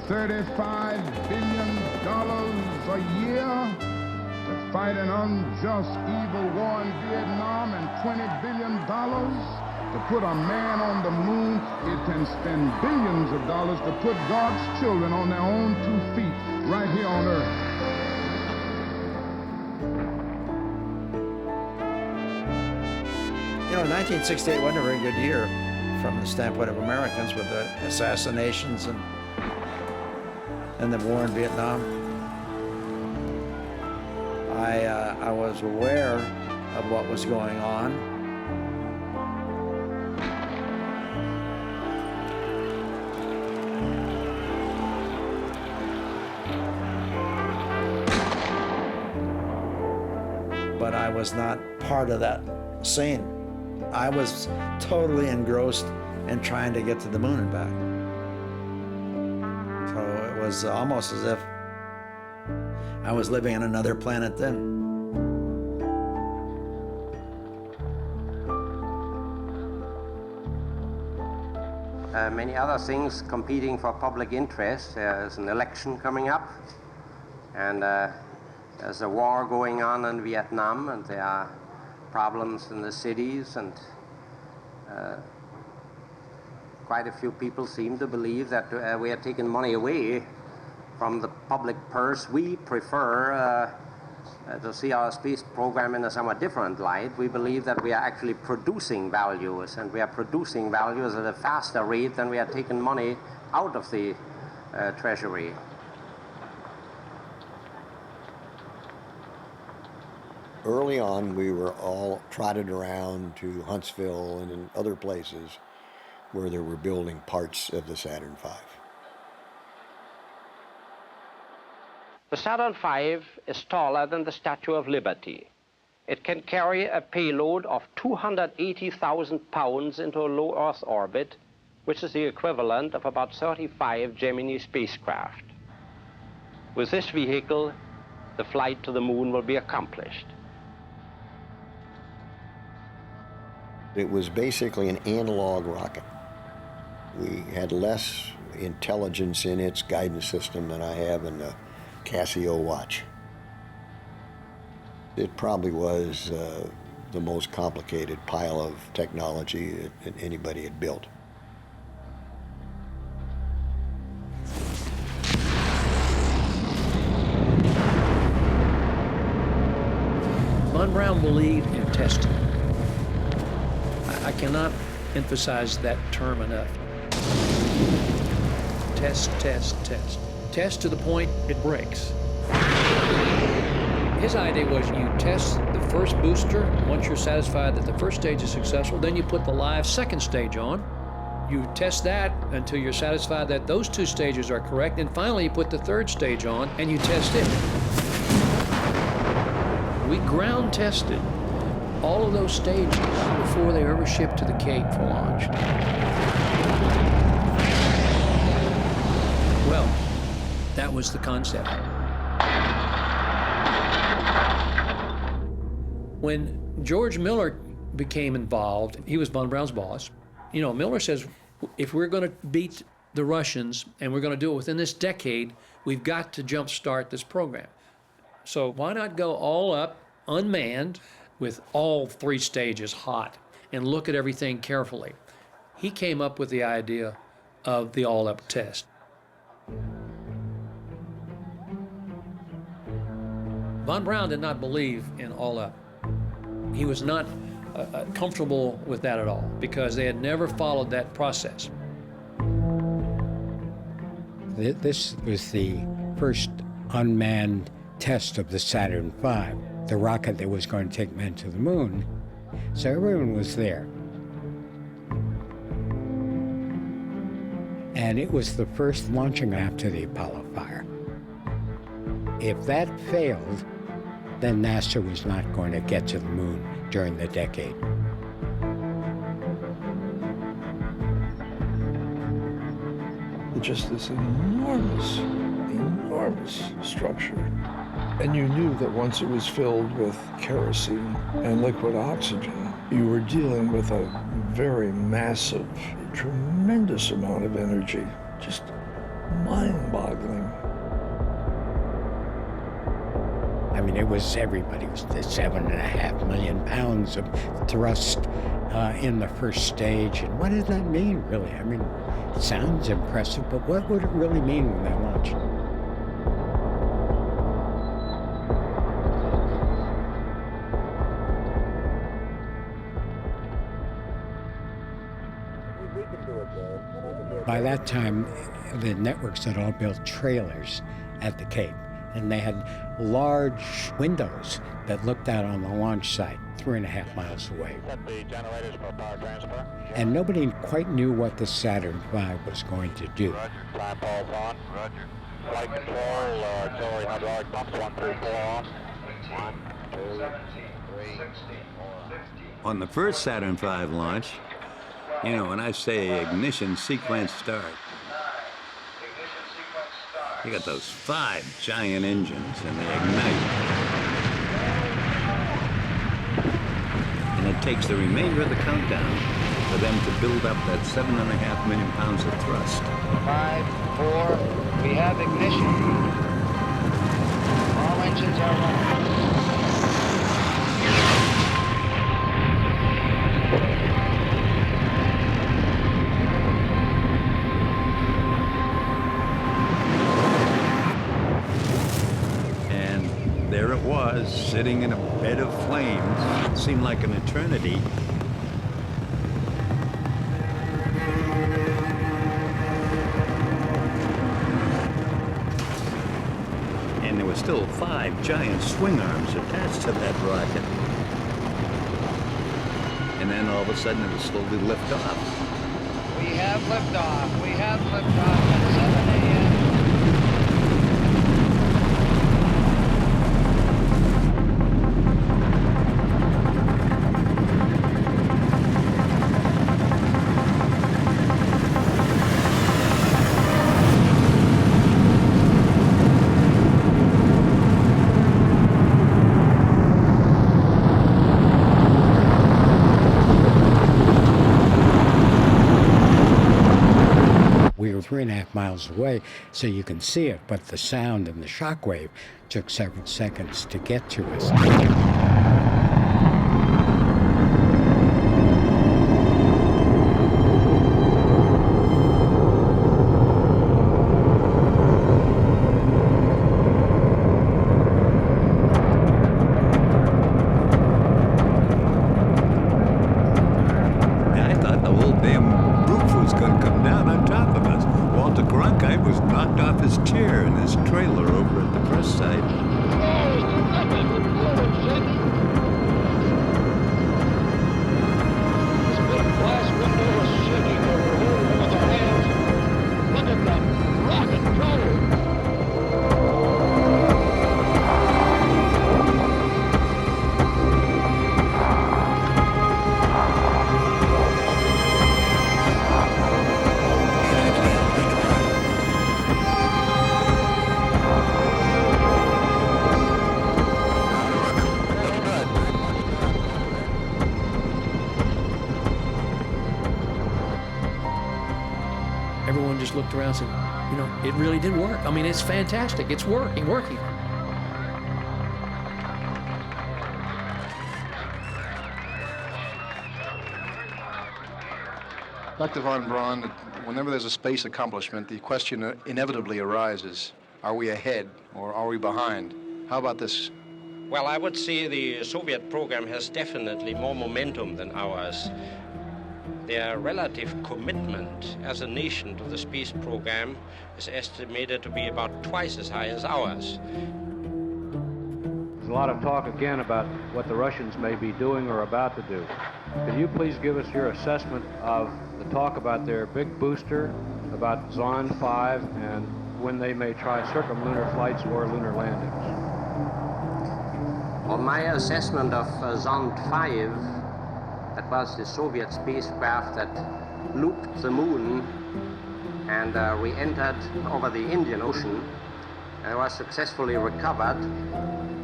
$35 billion a year to fight an unjust, evil war in Vietnam, and $20 billion to put a man on the moon. It can spend billions of dollars to put God's children on their own 2 feet right here on Earth. You know, 1968 wasn't a very good year from the standpoint of Americans with the assassinations and the war in Vietnam. I was aware of what was going on. But I was not part of that scene. I was totally engrossed in trying to get to the moon and back. So it was almost as if I was living on another planet then. Many other things competing for public interest. There's an election coming up, and there's a war going on in Vietnam, and there are problems in the cities, and quite a few people seem to believe that we are taking money away from the public purse. We prefer to see our space program in a somewhat different light. We believe that we are actually producing values, and we are producing values at a faster rate than we are taking money out of the treasury. Early on, we were all trotted around to Huntsville and in other places where they were building parts of the Saturn V. The Saturn V is taller than the Statue of Liberty. It can carry a payload of 280,000 pounds into a low Earth orbit, which is the equivalent of about 35 Gemini spacecraft. With this vehicle, the flight to the moon will be accomplished. It was basically an analog rocket. We had less intelligence in its guidance system than I have in the Casio watch. It probably was the most complicated pile of technology that anybody had built. Von Braun believed in testing. I cannot emphasize that term enough. Test, test, test. Test to the point it breaks. His idea was you test the first booster. Once you're satisfied that the first stage is successful, then you put the live second stage on, You test that until you're satisfied that those 2 stages are correct, and finally you put the 3rd stage on and you test it. We ground tested all of those stages before they were ever shipped to the Cape for launch. Well, that was the concept. When George Miller became involved, he was von Braun's boss. You know, Miller says, if we're going to beat the Russians and we're going to do it within this decade, we've got to jumpstart this program. So why not go all up, unmanned, with all 3 stages hot, and look at everything carefully? He came up with the idea of the all-up test. Von Braun did not believe in all-up. He was not comfortable with that at all, because they had never followed that process. This was the first unmanned test of the Saturn V, the rocket that was going to take men to the moon. So everyone was there. And it was the first launching after the Apollo fire. If that failed, then NASA was not going to get to the moon during the decade. Just this enormous structure. And you knew that once it was filled with kerosene and liquid oxygen, you were dealing with a very massive, tremendous amount of energy. Just mind-boggling. I mean, it was everybody. It was the 7.5 million pounds of thrust in the first stage. And what does that mean, really? I mean, it sounds impressive, but what would it really mean when they launched? By that time, the networks had all built trailers at the Cape, and they had large windows that looked out on the launch site 3.5 miles away. Set the generators for power transfer. And nobody quite knew what the Saturn V was going to do. Roger. Time pulse on. Roger. Flight control, auxiliary hydraulic pumps, 1 through 4 on. 1, 2, 3, 4. On the first Saturn V launch, you know, when I say ignition sequence start, you got those 5 giant engines and they ignite. And it takes the remainder of the countdown for them to build up that 7.5 million pounds of thrust. 5, 4, we have ignition. All engines are running. There it was, sitting in a bed of flames. It seemed like an eternity. And there were still 5 giant swing arms attached to that rocket. And then all of a sudden it would slowly lift off. We have liftoff. We have liftoff at 7 a.m. We were 3.5 miles away, so you can see it, but the sound and the shock wave took several seconds to get to us. Trailer over at the press site. just looked around and said, you know, it really did work. I mean, it's fantastic. It's working. Dr. von Braun, whenever there's a space accomplishment, the question inevitably arises, are we ahead or are we behind? How about this? Well, I would say the Soviet program has definitely more momentum than ours. Their relative commitment as a nation to the space program is estimated to be about twice as high as ours. There's a lot of talk again about what the Russians may be doing or about to do. Could you please give us your assessment of the talk about their big booster, about Zond 5, and when they may try circumlunar flights or lunar landings? Well, my assessment of Zond 5, that was the Soviet spacecraft that looped the moon and re-entered over the Indian Ocean and was successfully recovered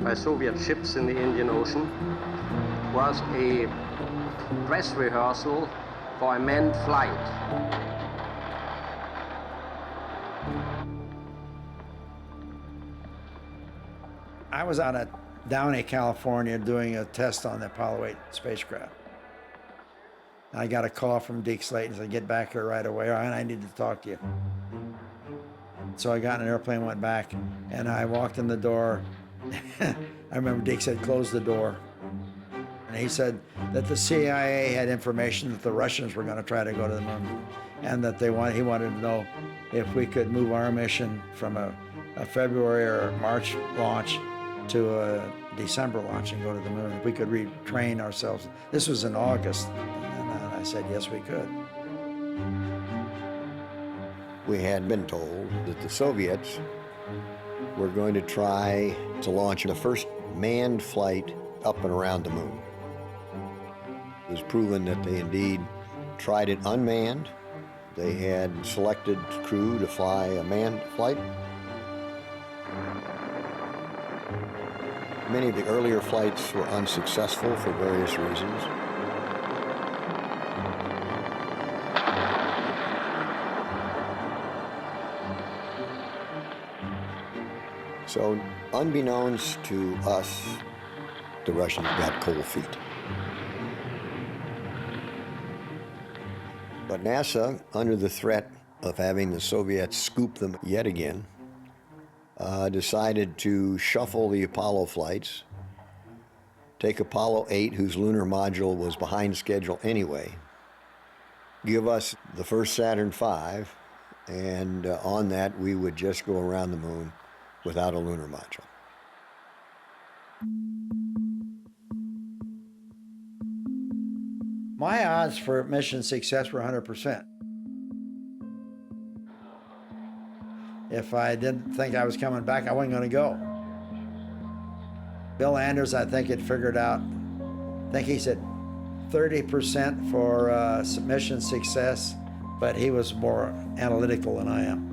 by Soviet ships in the Indian Ocean, was a dress rehearsal for a manned flight. I was out at Downey, California, doing a test on the Apollo 8 spacecraft. I got a call from Deke Slayton, said, get back here right away, and I need to talk to you. So I got in an airplane, went back, and I walked in the door. I remember Deke said, close the door. And he said that the CIA had information that the Russians were going to try to go to the moon, and that he wanted to know if we could move our mission from a February or March launch to a December launch and go to the moon, if we could retrain ourselves. This was in August, and I said, yes, we could. We had been told that the Soviets were going to try to launch the first manned flight up and around the moon. It was proven that they indeed tried it unmanned. They had selected crew to fly a manned flight. Many of the earlier flights were unsuccessful for various reasons. So, unbeknownst to us, the Russians got cold feet. But NASA, under the threat of having the Soviets scoop them yet again, decided to shuffle the Apollo flights, take Apollo 8, whose lunar module was behind schedule anyway, give us the first Saturn V, and on that we would just go around the moon without a lunar module. My odds for mission success were 100%. If I didn't think I was coming back, I wasn't going to go. Bill Anders, I think, had figured out, I think he said 30% for mission success, but he was more analytical than I am.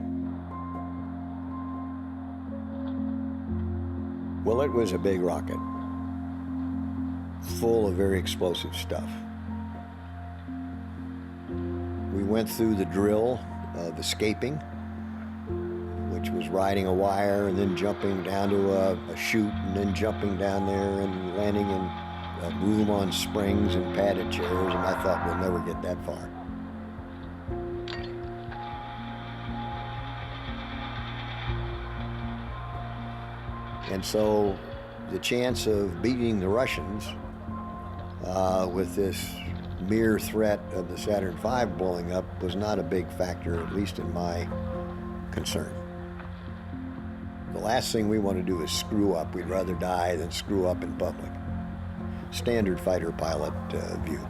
Well, it was a big rocket, full of very explosive stuff. We went through the drill of escaping, which was riding a wire and then jumping down to a chute and then jumping down there and landing in a room on springs and padded chairs, and I thought we'll never get that far. And so the chance of beating the Russians with this mere threat of the Saturn V blowing up was not a big factor, at least in my concern. The last thing we want to do is screw up. We'd rather die than screw up in public. Standard fighter pilot view.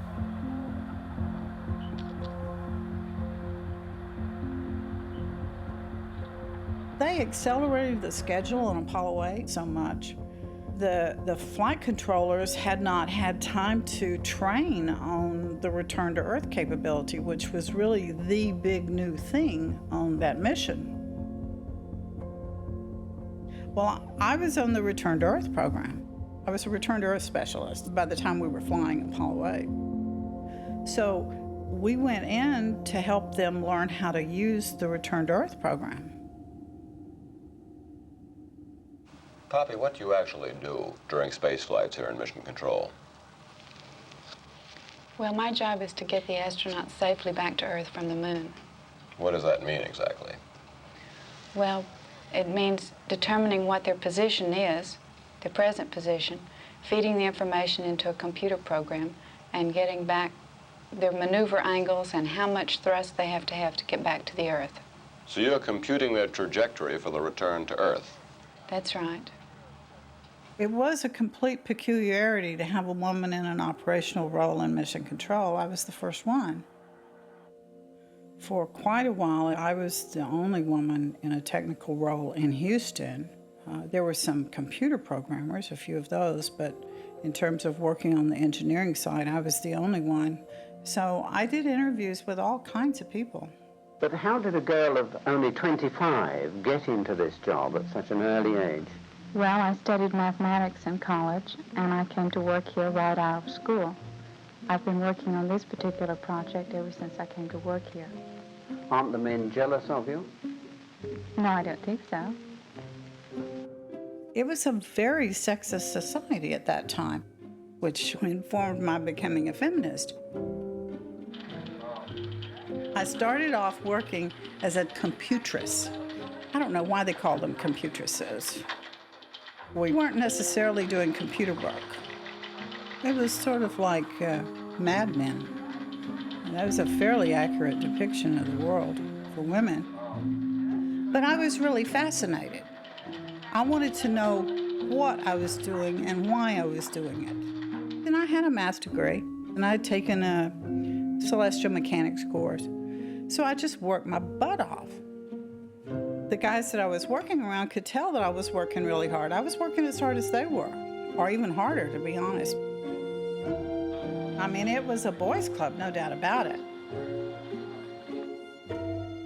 They accelerated the schedule on Apollo 8 so much. The flight controllers had not had time to train on the return to Earth capability, which was really the big new thing on that mission. Well, I was on the return to Earth program. I was a return to Earth specialist by the time we were flying Apollo 8. So We went in to help them learn how to use the Return to Earth program. Poppy, what do you actually do during space flights here in Mission Control? Well, my job is to get the astronauts safely back to Earth from the moon. What does that mean exactly? Well, it means determining what their position is, their present position, feeding the information into a computer program, and getting back their maneuver angles and how much thrust they have to get back to the Earth. So you're computing their trajectory for the return to Earth? That's right. It was a complete peculiarity to have a woman in an operational role in Mission Control. I was the first one. For quite a while, I was the only woman in a technical role in Houston. There were some computer programmers, a few of those, but in terms of working on the engineering side, I was the only one. So I did interviews with all kinds of people. But how did a girl of only 25 get into this job at such an early age? Well, I studied mathematics in college, and I came to work here right out of school. I've been working on this particular project ever since I came to work here. Aren't the men jealous of you? No, I don't think so. It was a very sexist society at that time, which informed my becoming a feminist. I started off working as a computress. I don't know why they call them computresses. We weren't necessarily doing computer work. It was sort of like Mad Men. That was a fairly accurate depiction of the world for women. But I was really fascinated. I wanted to know what I was doing and why I was doing it. And I had a maths degree, and I'd taken a celestial mechanics course. So I just worked my butt off. The guys that I was working around could tell that I was working really hard. I was working as hard as they were, or even harder, to be honest. I mean, it was a boys' club, no doubt about it.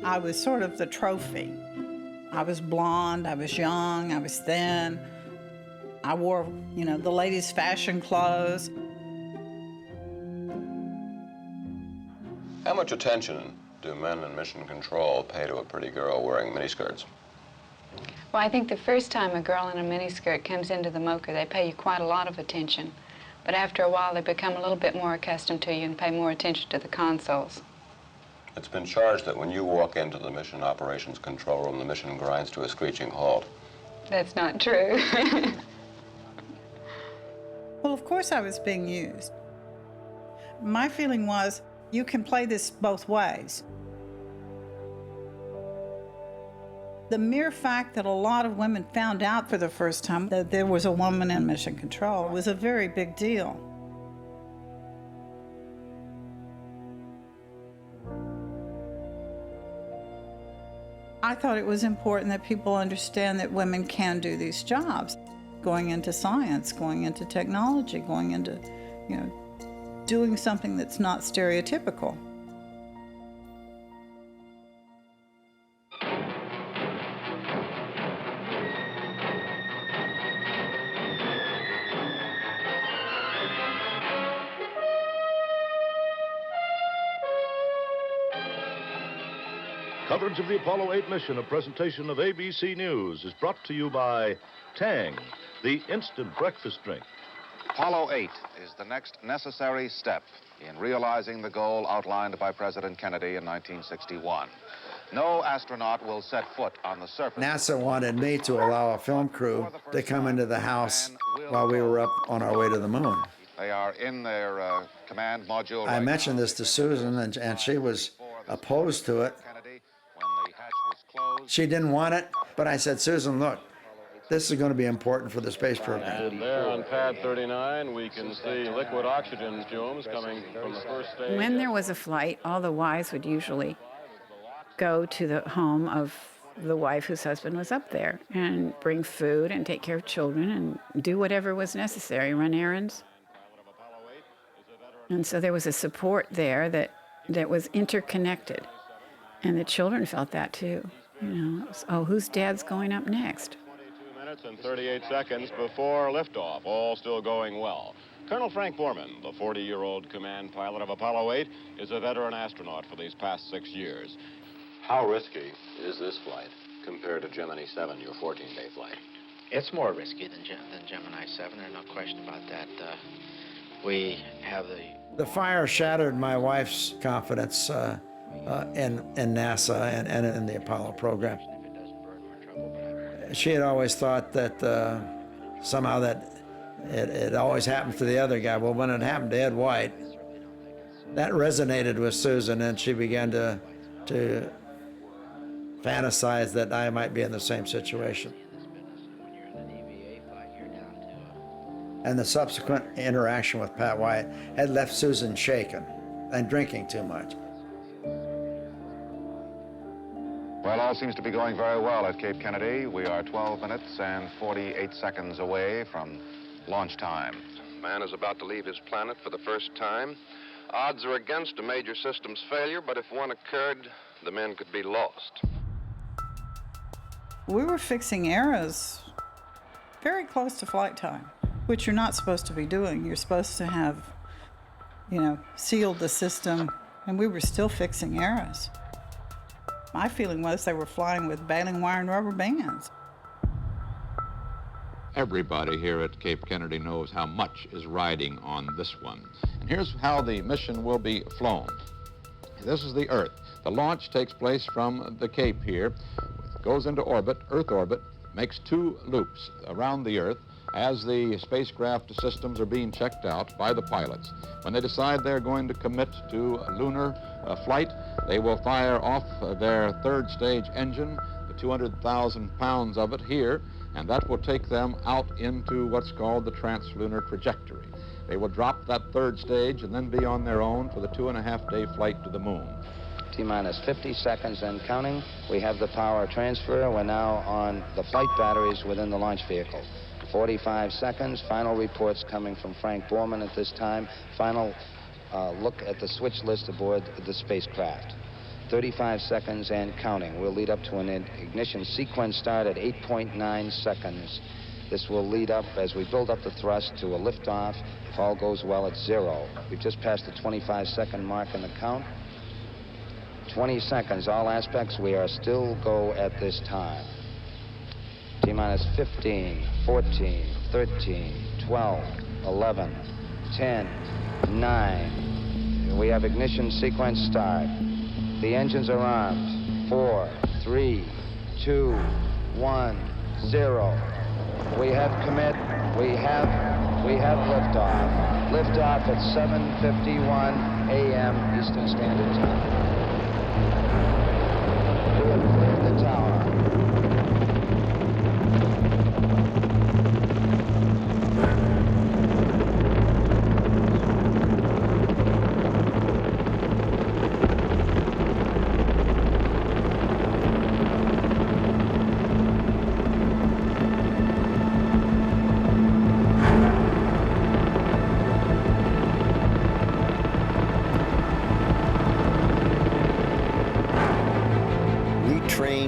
I was sort of the trophy. I was blonde, I was young, I was thin. I wore, the ladies' fashion clothes. How much attention do men in Mission Control pay to a pretty girl wearing miniskirts? Well, I think the first time a girl in a miniskirt comes into the MOCA, they pay you quite a lot of attention. But after a while, they become a little bit more accustomed to you and pay more attention to the consoles. It's been charged that when you walk into the Mission Operations Control Room, the mission grinds to a screeching halt. That's not true. Well, of course I was being used. My feeling was, you can play this both ways. The mere fact that a lot of women found out for the first time that there was a woman in Mission Control was a very big deal. I thought it was important that people understand that women can do these jobs, going into science, going into technology, going into, doing something that's not stereotypical. Coverage of the Apollo 8 mission, a presentation of ABC News, is brought to you by Tang, the instant breakfast drink. Apollo 8 is the next necessary step in realizing the goal outlined by President Kennedy in 1961. No astronaut will set foot on the surface. NASA wanted me to allow a film crew to come into the house while we were up on our way to the moon. They are in their command module. I mentioned this to Susan, and she was opposed to it. She didn't want it, but I said, Susan, look, this is going to be important for the space program. And there on pad 39, we can see liquid oxygen fumes coming from the first stage. When there was a flight, all the wives would usually go to the home of the wife whose husband was up there and bring food and take care of children and do whatever was necessary, run errands. And so there was a support there that was interconnected. And the children felt that too. Oh, whose dad's going up next? 22 minutes and 38 seconds before liftoff, all still going well. Colonel Frank Borman, the 40-year-old command pilot of Apollo 8, is a veteran astronaut for these past 6 years. How risky is this flight compared to Gemini 7, your 14-day flight? It's more risky than Gemini 7, there's no question about that. We have The fire shattered my wife's confidence in NASA and in the Apollo program. She had always thought that somehow that it always happens to the other guy. Well, when it happened to Ed Dwight, that resonated with Susan, and she began to fantasize that I might be in the same situation. And the subsequent interaction with Pat Wyatt had left Susan shaken and drinking too much. Well, all seems to be going very well at Cape Kennedy. We are 12 minutes and 48 seconds away from launch time. Man is about to leave his planet for the first time. Odds are against a major systems failure, but if one occurred, the men could be lost. We were fixing errors very close to flight time, which you're not supposed to be doing. You're supposed to have, sealed the system, and we were still fixing errors. My feeling was they were flying with baling wire and rubber bands. Everybody here at Cape Kennedy knows how much is riding on this one. And here's how the mission will be flown. This is the Earth. The launch takes place from the Cape here, goes into orbit, Earth orbit, makes 2 loops around the Earth as the spacecraft systems are being checked out by the pilots. When they decide they're going to commit to a lunar flight, they will fire off their 3rd stage engine, the 200,000 pounds of it here, and that will take them out into what's called the translunar trajectory. They will drop that 3rd stage and then be on their own for the 2.5-day flight to the moon. T-minus 50 seconds and counting. We have the power transfer. We're now on the flight batteries within the launch vehicle. 45 seconds. Final reports coming from Frank Borman at this time. Final look at the switch list aboard the spacecraft. 35 seconds and counting. We'll lead up to an ignition sequence start at 8.9 seconds. This will lead up, as we build up the thrust, to a liftoff. If all goes well, it's 0. We've just passed the 25-second mark in the count. 20 seconds, all aspects, we are still go at this time. T-minus 15, 14, 13, 12, 11, 10, 9. We have ignition sequence start. The engines are armed. 4, 3, 2, 1, 0. We have commit. We have liftoff. Liftoff at 7:51 a.m. Eastern Standard Time. We have cleared the tower.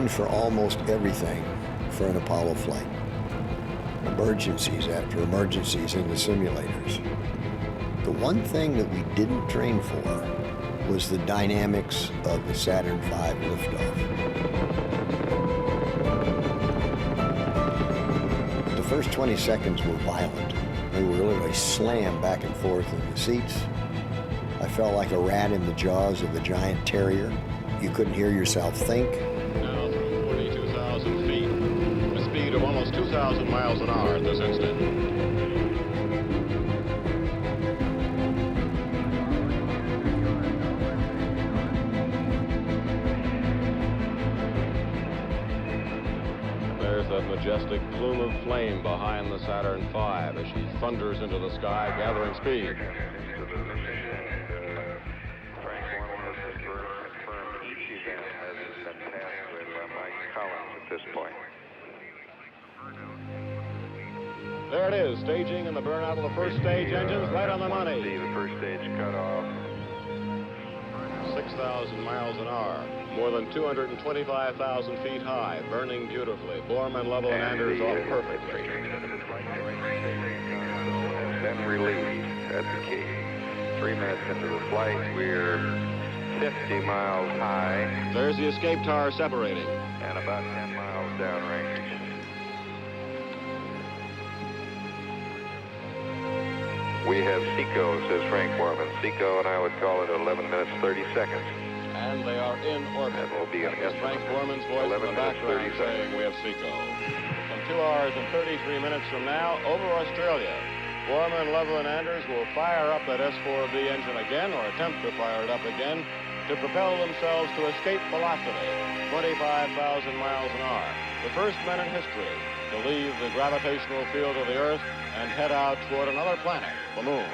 For almost everything for an Apollo flight. Emergencies after emergencies in the simulators. The one thing that we didn't train for was the dynamics of the Saturn V liftoff. The first 20 seconds were violent. We were literally slammed back and forth in the seats. I felt like a rat in the jaws of a giant terrier. You couldn't hear yourself think. Of almost 2,000 miles an hour at this instant. There's that majestic plume of flame behind the Saturn V as she thunders into the sky, gathering speed. At this point. There it is, staging and the burnout of the first stage engines right on the money. See the first stage cut off. 6,000 miles an hour, more than 225,000 feet high, burning beautifully. Borman, Lovell, and Anders off perfectly. Then released. That's the key. 3 minutes into the flight, we're 50 miles high. There's the escape tower separating. And about 10 miles downrange. We have SECO, says Frank Borman. SECO, and I would call it 11 minutes, 30 seconds. And they are in orbit. And we'll be in Frank Borman's voice in the background saying we have SECO. Some 2 hours and 33 minutes from now, over Australia, Borman, Lovell, and Anders will fire up that S-4B engine again, or attempt to fire it up again, to propel themselves to escape velocity, 25,000 miles an hour. The first men in history to leave the gravitational field of the Earth and head out toward another planet, the Moon.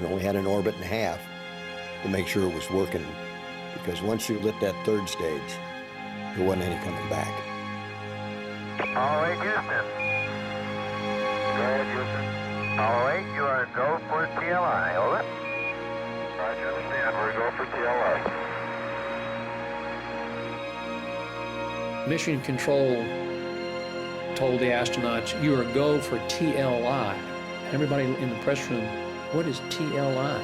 We only had an orbit and a half to make sure it was working, because once you lit that third stage, there wasn't any coming back. Apollo 8, Houston. Go ahead, Houston. Apollo 8, you are go for TLI. Over. Roger, understand. We're go for TLI. Mission Control told the astronauts, you are go for TLI. Everybody in the press room, what is TLI?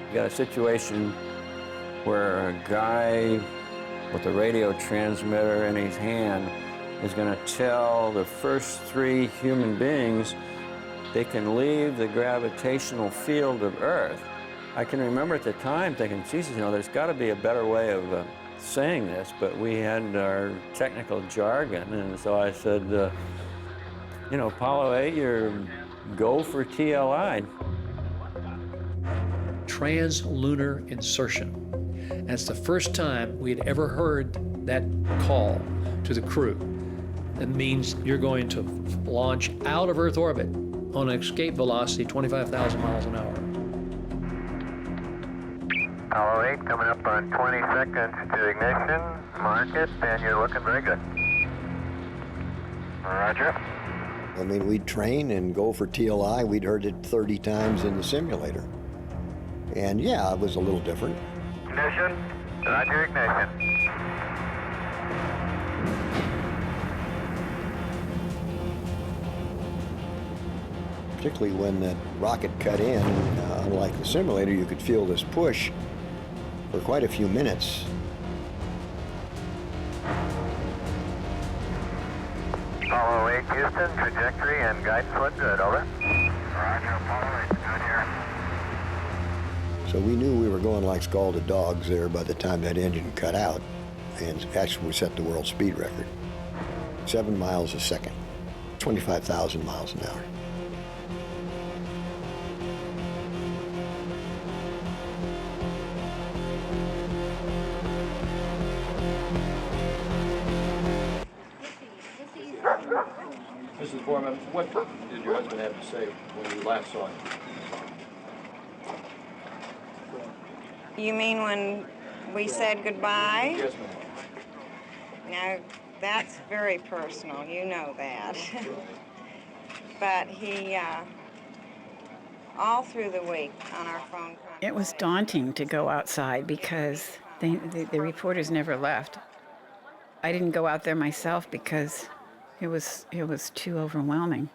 You got a situation where a guy with a radio transmitter in his hand is going to tell the first 3 human beings they can leave the gravitational field of Earth. I can remember at the time thinking, Jesus, you know, there's got to be a better way of saying this, but we had our technical jargon, and so I said, you know, Apollo 8, you're go for TLI. Trans-lunar insertion. And it's the first time we had ever heard that call to the crew. It means you're going to launch out of Earth orbit on an escape velocity 25,000 miles an hour. Apollo 8 coming up on 20 seconds to ignition. Mark it, and you're looking very good. Roger. I mean, we'd train and go for TLI. We'd heard it 30 times in the simulator. And yeah, it was a little different. Ignition. Roger, ignition. Particularly when that rocket cut in, unlike the simulator, you could feel this push for quite a few minutes. Apollo 8, Houston, trajectory and guidance look good, over. Roger, Apollo 8, good here. So we knew we were going like scalded dogs there by the time that engine cut out, and actually we set the world speed record. 7 miles a second, 25,000 miles an hour. Mrs. Borman, what did your husband have to say when you last saw him? You mean when we said goodbye? Yes, ma'am. Now, that's very personal, you know that. But he, all through the week on our phone contact. It was daunting to go outside because the reporters never left. I didn't go out there myself because it was too overwhelming.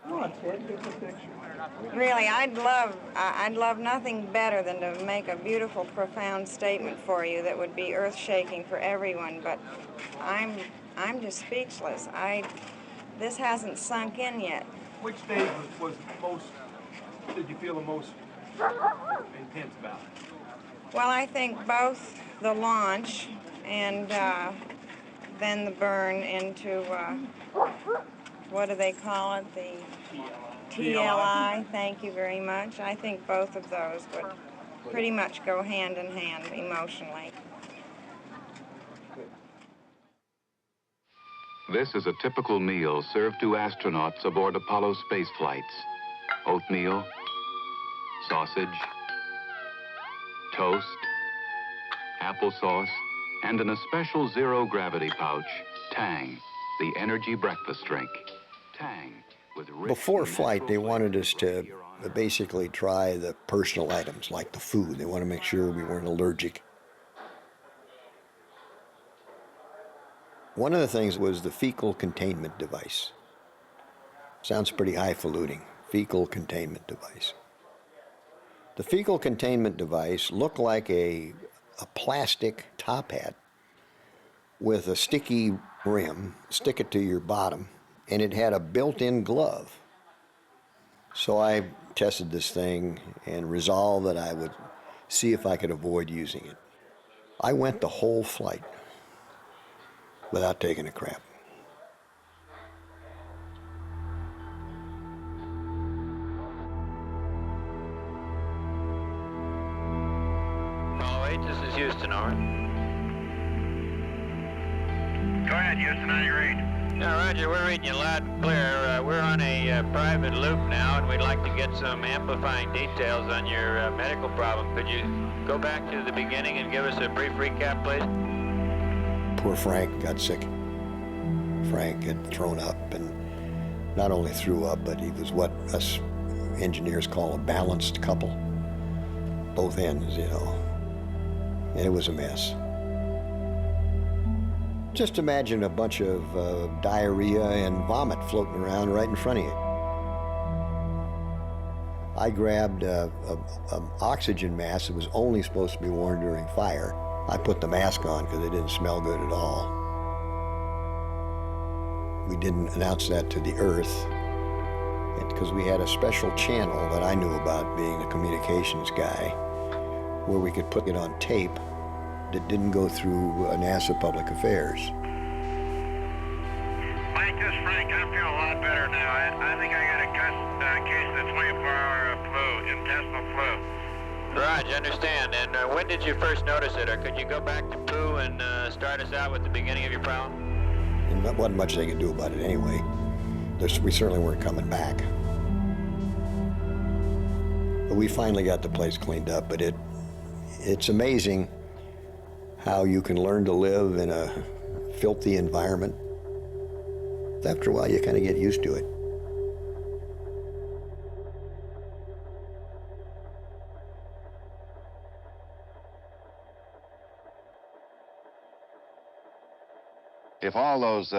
Really, I'd love nothing better than to make a beautiful, profound statement for you that would be earth-shaking for everyone, but I'm just speechless. This hasn't sunk in yet. Which stage did you feel the most intense about? Well, I think both the launch and then the burn into, what do they call it? The TLI, thank you very much. I think both of those would pretty much go hand in hand emotionally. This is a typical meal served to astronauts aboard Apollo space flights. Oatmeal, sausage, toast, applesauce, and in a special zero-gravity pouch, Tang, the energy breakfast drink. Tang, with rich... Before flight, they wanted us to basically try the personal items, like the food. They want to make sure we weren't allergic. One of the things was the fecal containment device. Sounds pretty highfalutin. Fecal containment device. The fecal containment device looked like a plastic top hat with a sticky rim, stick it to your bottom, and it had a built-in glove. So I tested this thing and resolved that I would see if I could avoid using it. I went the whole flight without taking a crap. Apollo 8, this is Houston, over. Go ahead, Houston, on your read. Yeah, Roger, we're reading you loud and clear. We're on a private loop now, and we'd like to get some amplifying details on your medical problem. Could you go back to the beginning and give us a brief recap, please? Poor Frank got sick. Frank had thrown up, and not only threw up, but he was what us engineers call a balanced couple. Both ends, you know. And it was a mess. Just imagine a bunch of diarrhea and vomit floating around right in front of you. I grabbed an oxygen mask that was only supposed to be worn during fire. I put the mask on because it didn't smell good at all. We didn't announce that to the Earth because we had a special channel that I knew about, being the communications guy, where we could put it on tape that didn't go through NASA Public Affairs. Mike, this is Frank. I'm feeling a lot better now. I think I got a case of the 24-hour flu, intestinal flu. Right, I understand. And when did you first notice it? Or could you go back to poo and start us out with the beginning of your problem? And there wasn't much they could do about it anyway. We certainly weren't coming back. But we finally got the place cleaned up, but it's amazing how you can learn to live in a filthy environment. After a while, you kind of get used to it. If all those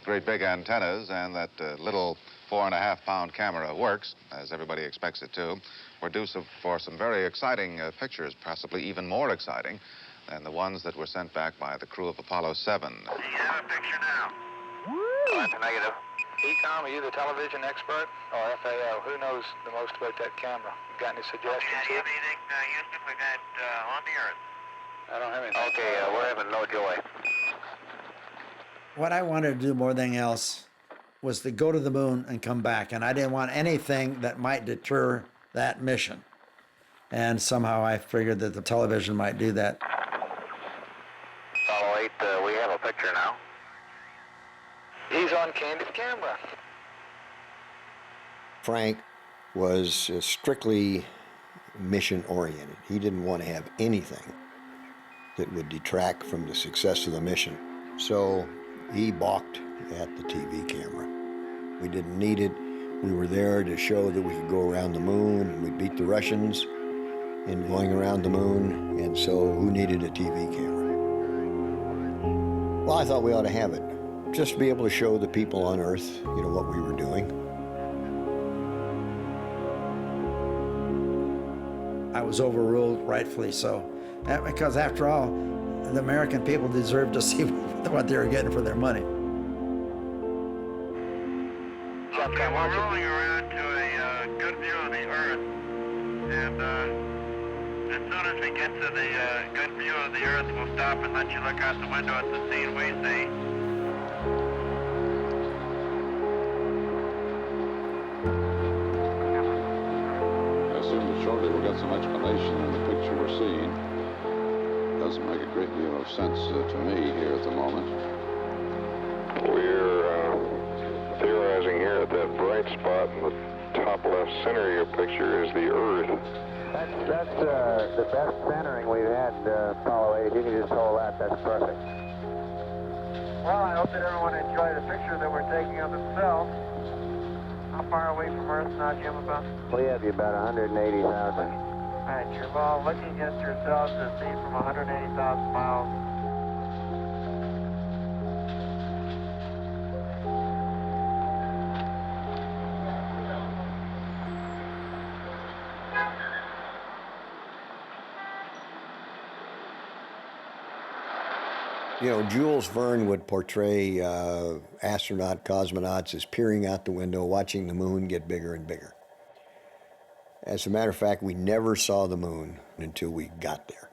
great big antennas and that little 4.5-pound camera works, as everybody expects it to, we're due for some very exciting pictures, possibly even more exciting than the ones that were sent back by the crew of Apollo 7. Do you have a picture now? That's a negative. ECOM, are you the television expert? Or FAO? Who knows the most about that camera? Got any suggestions? Okay, do you have anything, Houston? We've got on the Earth. I don't have anything. Okay, we're having no joy. What I wanted to do more than anything else was to go to the moon and come back, and I didn't want anything that might deter that mission. And somehow I figured that the television might do that. Apollo 8, we have a picture now. He's on candid camera. Frank was strictly mission-oriented. He didn't want to have anything that would detract from the success of the mission. So he balked at the TV camera. We didn't need it. We were there to show that we could go around the moon, and we beat the Russians in going around the moon, and so who needed a TV camera? Well, I thought we ought to have it, just to be able to show the people on Earth, you know, what we were doing. I was overruled, rightfully so, because after all, the American people deserve to see what they were getting for their money. Okay, we're rolling around to a good view of the Earth, and as soon as we get to the good view of the Earth, we'll stop and let you look out the window at the scene we see. I assume that shortly we'll get some explanation in the picture we're seeing. Doesn't make a great deal of sense to me here at the moment. We're theorizing here that that bright spot in the top left center of your picture is the Earth. That's the best centering we've had, Apollo 8. You can just hold that. That's perfect. Well, I hope that everyone enjoyed the picture that we're taking of themselves. How far away from Earth now, Jim, about? We have you about 180,000. All right, you're all looking at yourselves to see from 180,000 miles. You know, Jules Verne would portray astronaut, cosmonauts as peering out the window, watching the moon get bigger and bigger. As a matter of fact, we never saw the moon until we got there.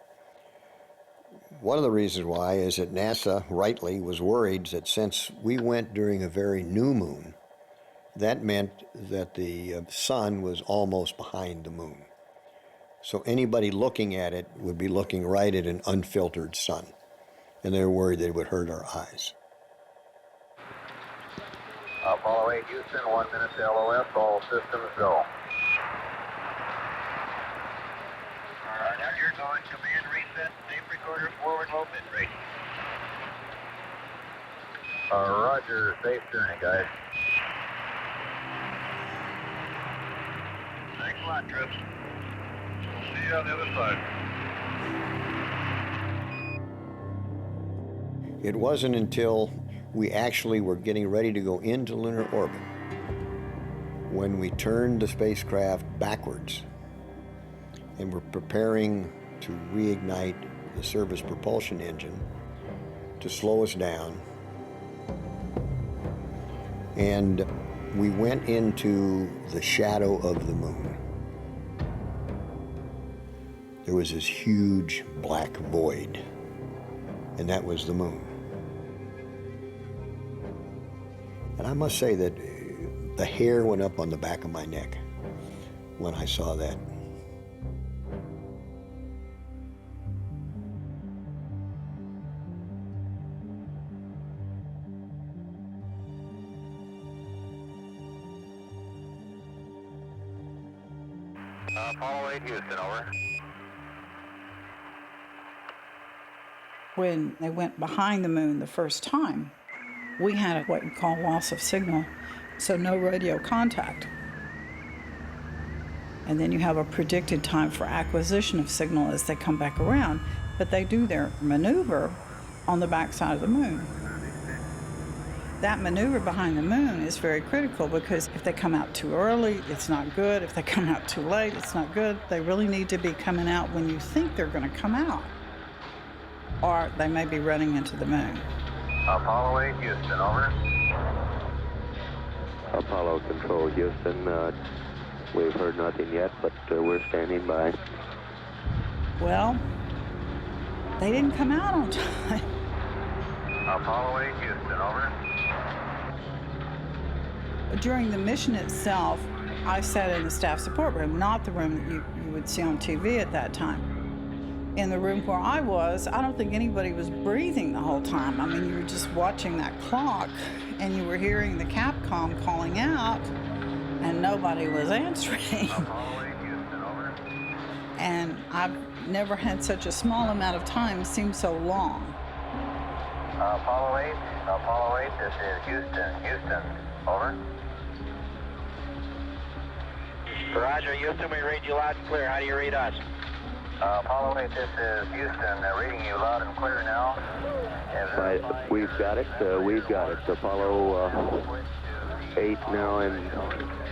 One of the reasons why is that NASA, rightly, was worried that since we went during a very new moon, that meant that the sun was almost behind the moon. So anybody looking at it would be looking right at an unfiltered sun. And they were worried that it would hurt our eyes. Apollo 8 Houston, 1 minute to LOS, all systems go. All right, now you're going, command reset, tape recorder, forward low bit rate. Roger, safe journey, guys. Thanks a lot, troops. We'll see you on the other side. It wasn't until we actually were getting ready to go into lunar orbit when we turned the spacecraft backwards and were preparing to reignite the service propulsion engine to slow us down. And we went into the shadow of the moon. There was this huge black void, and that was the moon. And I must say that the hair went up on the back of my neck when I saw that. Apollo 8 Houston, over. When they went behind the moon the first time, we had what we call loss of signal, so no radio contact. And then you have a predicted time for acquisition of signal as they come back around, but they do their maneuver on the backside of the moon. That maneuver behind the moon is very critical because if they come out too early, it's not good. If they come out too late, it's not good. They really need to be coming out when you think they're going to come out, or they may be running into the moon. Apollo 8 Houston, over. Apollo Control Houston, we've heard nothing yet, but we're standing by. Well, they didn't come out on time. Apollo 8 Houston, over. During the mission itself, I sat in the staff support room, not the room that you would see on TV at that time. In the room where I was, I don't think anybody was breathing the whole time. I mean, you were just watching that clock, and you were hearing the Capcom calling out, and nobody was answering. And I've never had such a small amount of time seem so long. Apollo 8, this is Houston, over. Roger, Houston, we read you loud and clear. How do you read us? Apollo 8, this is Houston, reading you loud and clear now. We've got it, Apollo 8 now in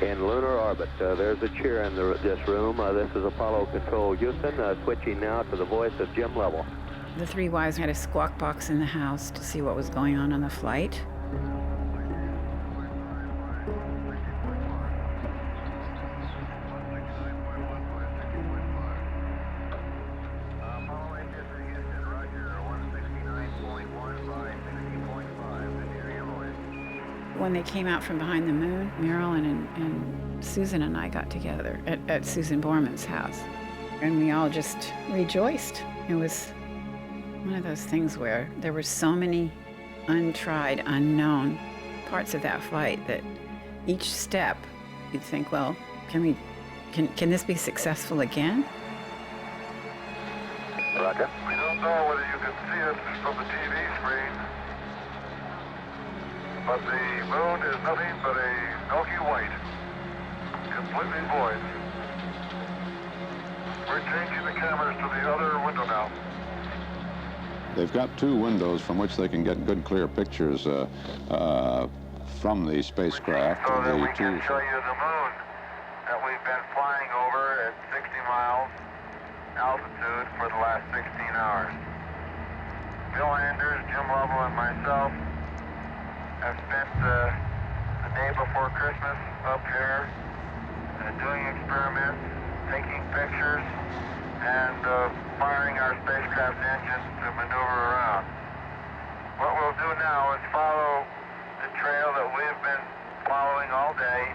lunar orbit. There's a cheer in this room. This is Apollo Control Houston, switching now to the voice of Jim Lovell. The three wives had a squawk box in the house to see what was going on the flight. When they came out from behind the moon, Marilyn and Susan and I got together at Susan Borman's house. And we all just rejoiced. It was one of those things where there were so many untried, unknown parts of that flight that each step you'd think, well, can this be successful again? Roger. We don't know whether you can see it from the TV screen, but the moon is nothing but a milky white, completely void. We're changing the cameras to the other window now. They've got two windows from which they can get good, clear pictures from the spacecraft. So that we can show you the moon that we've been flying over at 60 miles altitude for the last 16 hours. Bill Anders, Jim Lovell, and myself have spent the day before Christmas up here doing experiments, taking pictures, and firing our spacecraft engines to maneuver around. What we'll do now is follow the trail that we've been following all day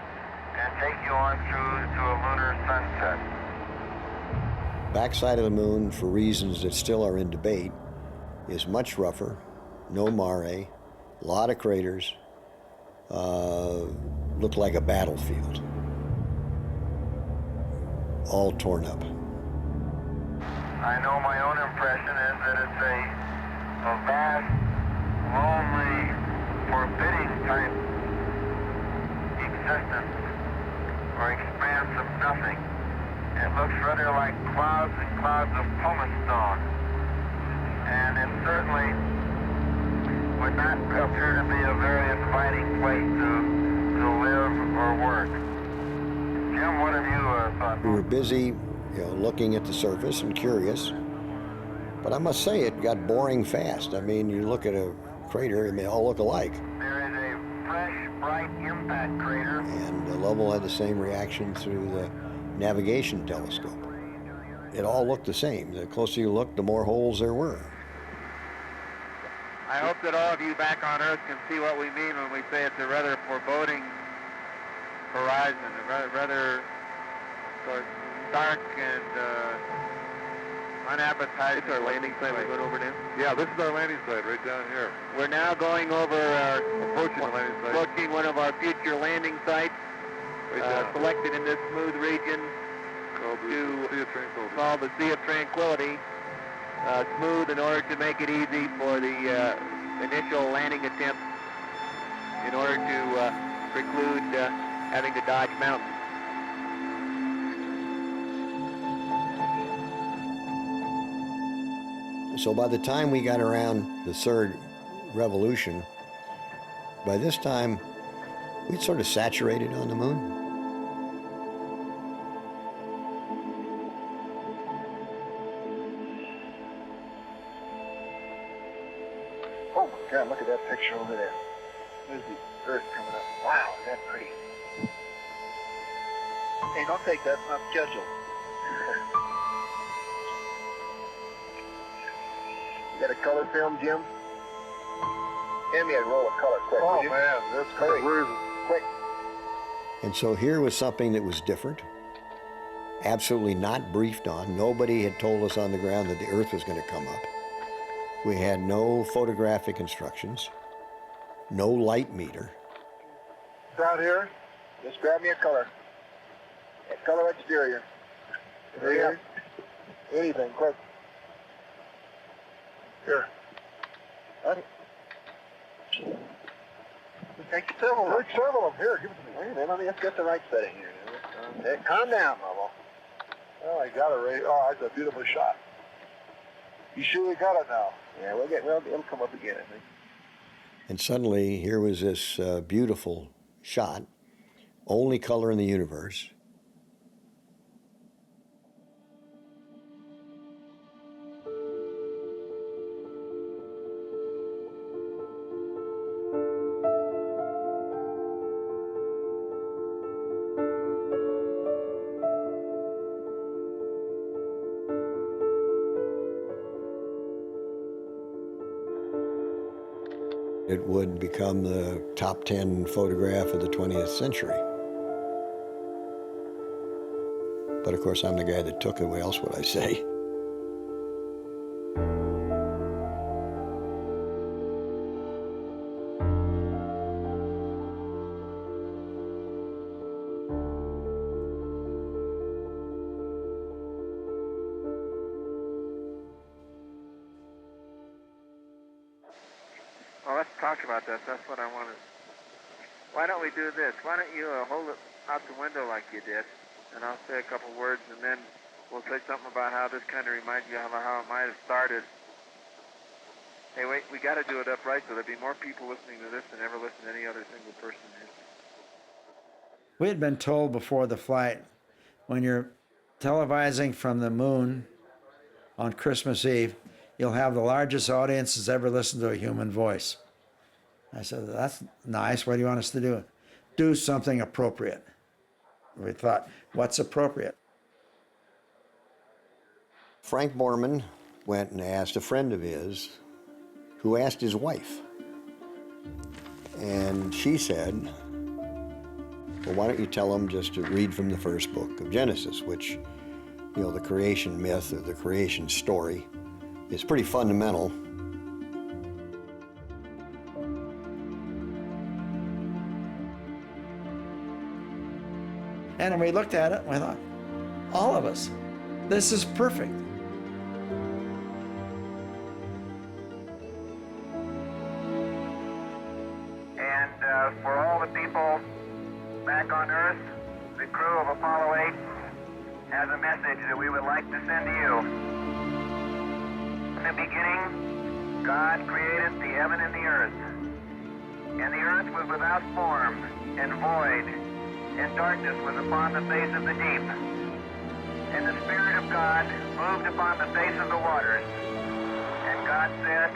and take you on through to a lunar sunset. Backside of the moon, for reasons that still are in debate, is much rougher, no mare, a lot of craters, looked like a battlefield, all torn up. I know my own impression is that it's a vast, lonely, forbidding type existence or expanse of nothing. It looks rather like clouds and clouds of pumice stone. And it certainly would not appear to be a very inviting place to live or work. Jim, what have you thought? We were busy, looking at the surface and curious, but I must say it got boring fast. I mean, you look at a crater and they all look alike. There is a fresh, bright impact crater. And Lovell had the same reaction through the navigation telescope. It all looked the same. The closer you looked, the more holes there were. I hope that all of you back on Earth can see what we mean when we say it's a rather foreboding horizon, a rather dark and unappetizing. It's our landing site we're going over now? Yeah, this is our landing site right down here. We're now going over approaching the landing site. approaching one of our future landing sites, selected in this smooth region called the Sea of Tranquility. Smooth in order to make it easy for the initial landing attempt in order to preclude having to dodge mountains. So by the time we got around the third revolution, by this time, we'd sort of saturated on the moon. Oh my God, look at that picture over there. There's the Earth coming up. Wow, is that pretty? Hey, don't take that, it's not scheduled. You got a color film, Jim? Hand me a roll of color, quick. Oh man, that's great. Where is it? Quick. And so here was something that was different, absolutely not briefed on. Nobody had told us on the ground that the Earth was going to come up. We had no photographic instructions, no light meter. Down here, just grab me a color. A color exterior. Here. Anything, quick. Here. Take several of them. Take several of them. Here, give it to me. Wait a minute, let's get the right setting here. Hey, calm down, Lovell. Oh, I got it right. Oh, that's a beautiful shot. You sure we got it now? Yeah, it'll come up again, I think. And suddenly, here was this beautiful shot, only color in the universe. It would become the top 10 photograph of the 20th century. But of course, I'm the guy that took it. What else would I say? Well, let's talk about that. That's what I wanted. Why don't we do this? Why don't you hold it out the window like you did, and I'll say a couple words, and then we'll say something about how this kind of reminds you of how it might have started. Hey, wait, we got to do it upright so there'll be more people listening to this than ever listen to any other single person in history. We had been told before the flight, when you're televising from the moon on Christmas Eve, you'll have the largest audience that's ever listened to a human voice. I said, that's nice. What do you want us to do? Do something appropriate. We thought, what's appropriate? Frank Borman went and asked a friend of his who asked his wife. And she said, well, why don't you tell him just to read from the first book of Genesis, which, you know, the creation myth or the creation story is pretty fundamental. And we looked at it and we thought, all of us, this is perfect. And for all the people back on Earth, the crew of Apollo 8 has a message that we would like to send to you. In the beginning, God created the heaven and the earth. And the earth was without form and void, and darkness was upon the face of the deep. And the Spirit of God moved upon the face of the waters. And God said,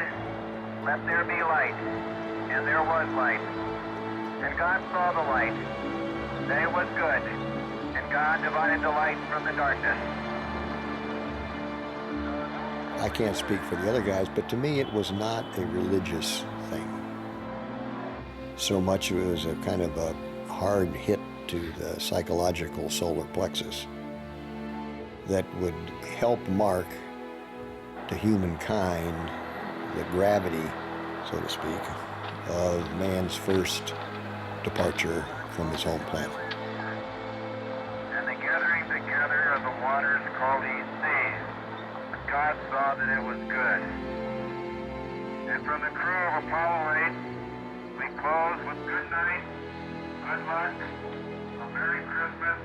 let there be light. And there was light. And God saw the light, that it was good. And God divided the light from the darkness. I can't speak for the other guys, but to me it was not a religious thing. So much it was a kind of a hard hit to the psychological solar plexus that would help mark to humankind the gravity, so to speak, of man's first departure from his home planet. And the gathering together of the waters called he seas. But God saw that it was good. And from the crew of Apollo 8, we close with good night, good luck, a Merry Christmas,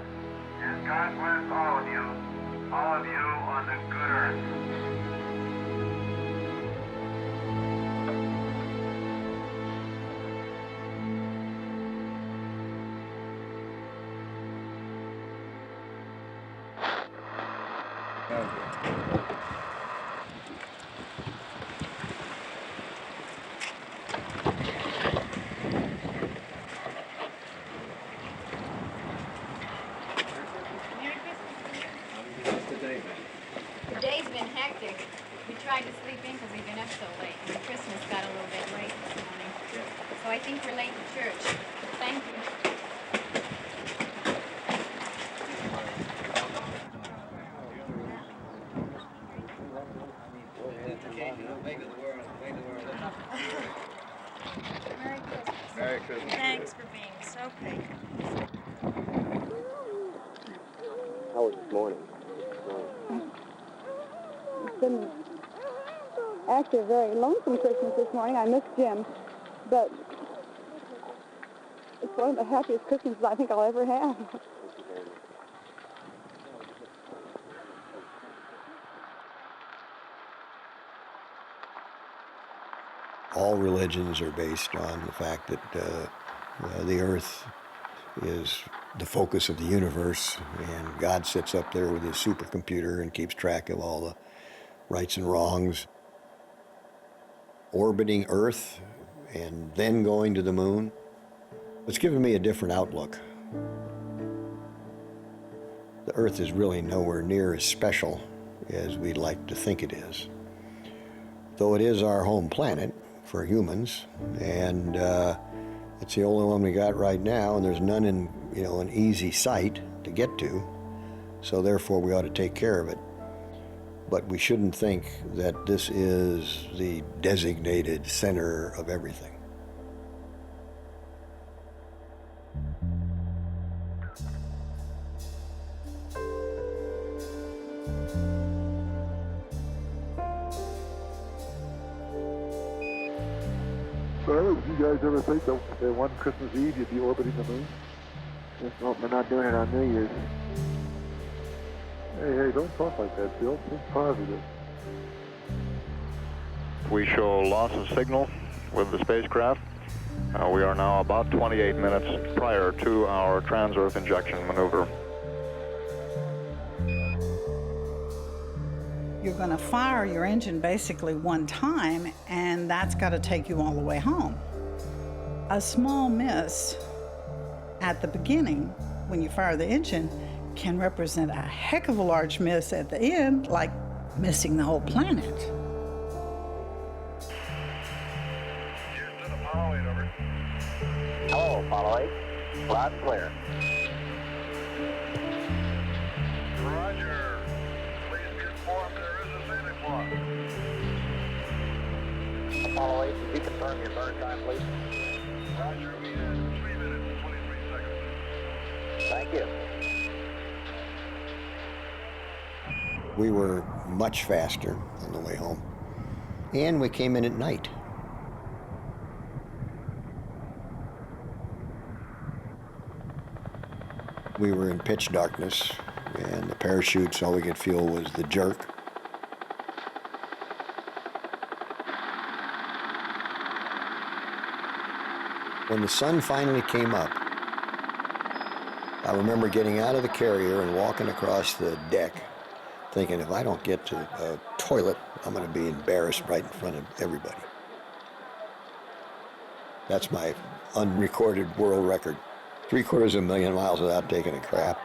and God bless all of you on the good earth. The day's been hectic. We tried to sleep in because we've been up so late, and Christmas got a little bit late this morning. So I think we're late to church. Thank you. Merry Christmas. Merry Christmas. Thanks for being so patient. How was this morning? It's been actually a very lonesome Christmas this morning. I missed Jim, but it's one of the happiest Christmases I think I'll ever have. All religions are based on the fact that the earth is the focus of the universe, and God sits up there with his supercomputer and keeps track of all the rights and wrongs. Orbiting Earth and then going to the moon, it's given me a different outlook. The Earth is really nowhere near as special as we'd like to think it is. Though it is our home planet for humans, and it's the only one we got right now, and there's none in, an easy sight to get to, so therefore we ought to take care of it. But we shouldn't think that this is the designated center of everything. Well, did you guys ever think that one Christmas Eve you'd be orbiting the moon? Just hope we're not doing it on New Year's. Hey, don't talk like that, Bill. Think positive. We show loss of signal with the spacecraft. We are now about 28 minutes prior to our trans-Earth injection maneuver. You're going to fire your engine basically one time, and that's got to take you all the way home. A small miss at the beginning, when you fire the engine, can represent a heck of a large miss at the end, like missing the whole planet. Hello, Apollo 8. Loud and clear. Roger. Please be informed there is a Santa Claus. Apollo 8, could you confirm your burn time, please? Roger, we had 3 minutes and 23 seconds. Thank you. We were much faster on the way home, and we came in at night. We were in pitch darkness, and the parachutes, all we could feel was the jerk. When the sun finally came up, I remember getting out of the carrier and walking across the deck, thinking if I don't get to a toilet, I'm going to be embarrassed right in front of everybody. That's my unrecorded world record. 750,000 miles without taking a crap.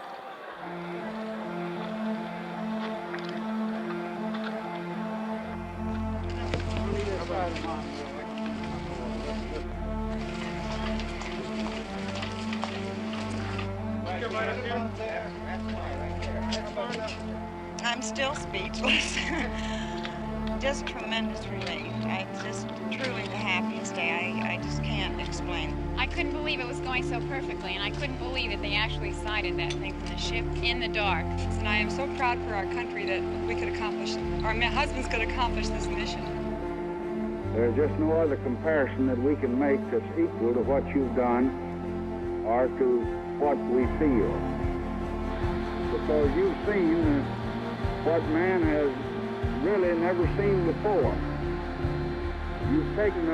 I'm still speechless. Just tremendous relief. It's just truly the happiest day. I just can't explain. I couldn't believe it was going so perfectly, and I couldn't believe that they actually sighted that thing from the ship in the dark. And I am so proud for our country that we could accomplish, our husbands could accomplish this mission. There's just no other comparison that we can make that's equal to what you've done or to what we feel. Because you've seen what man has really never seen before. You've taken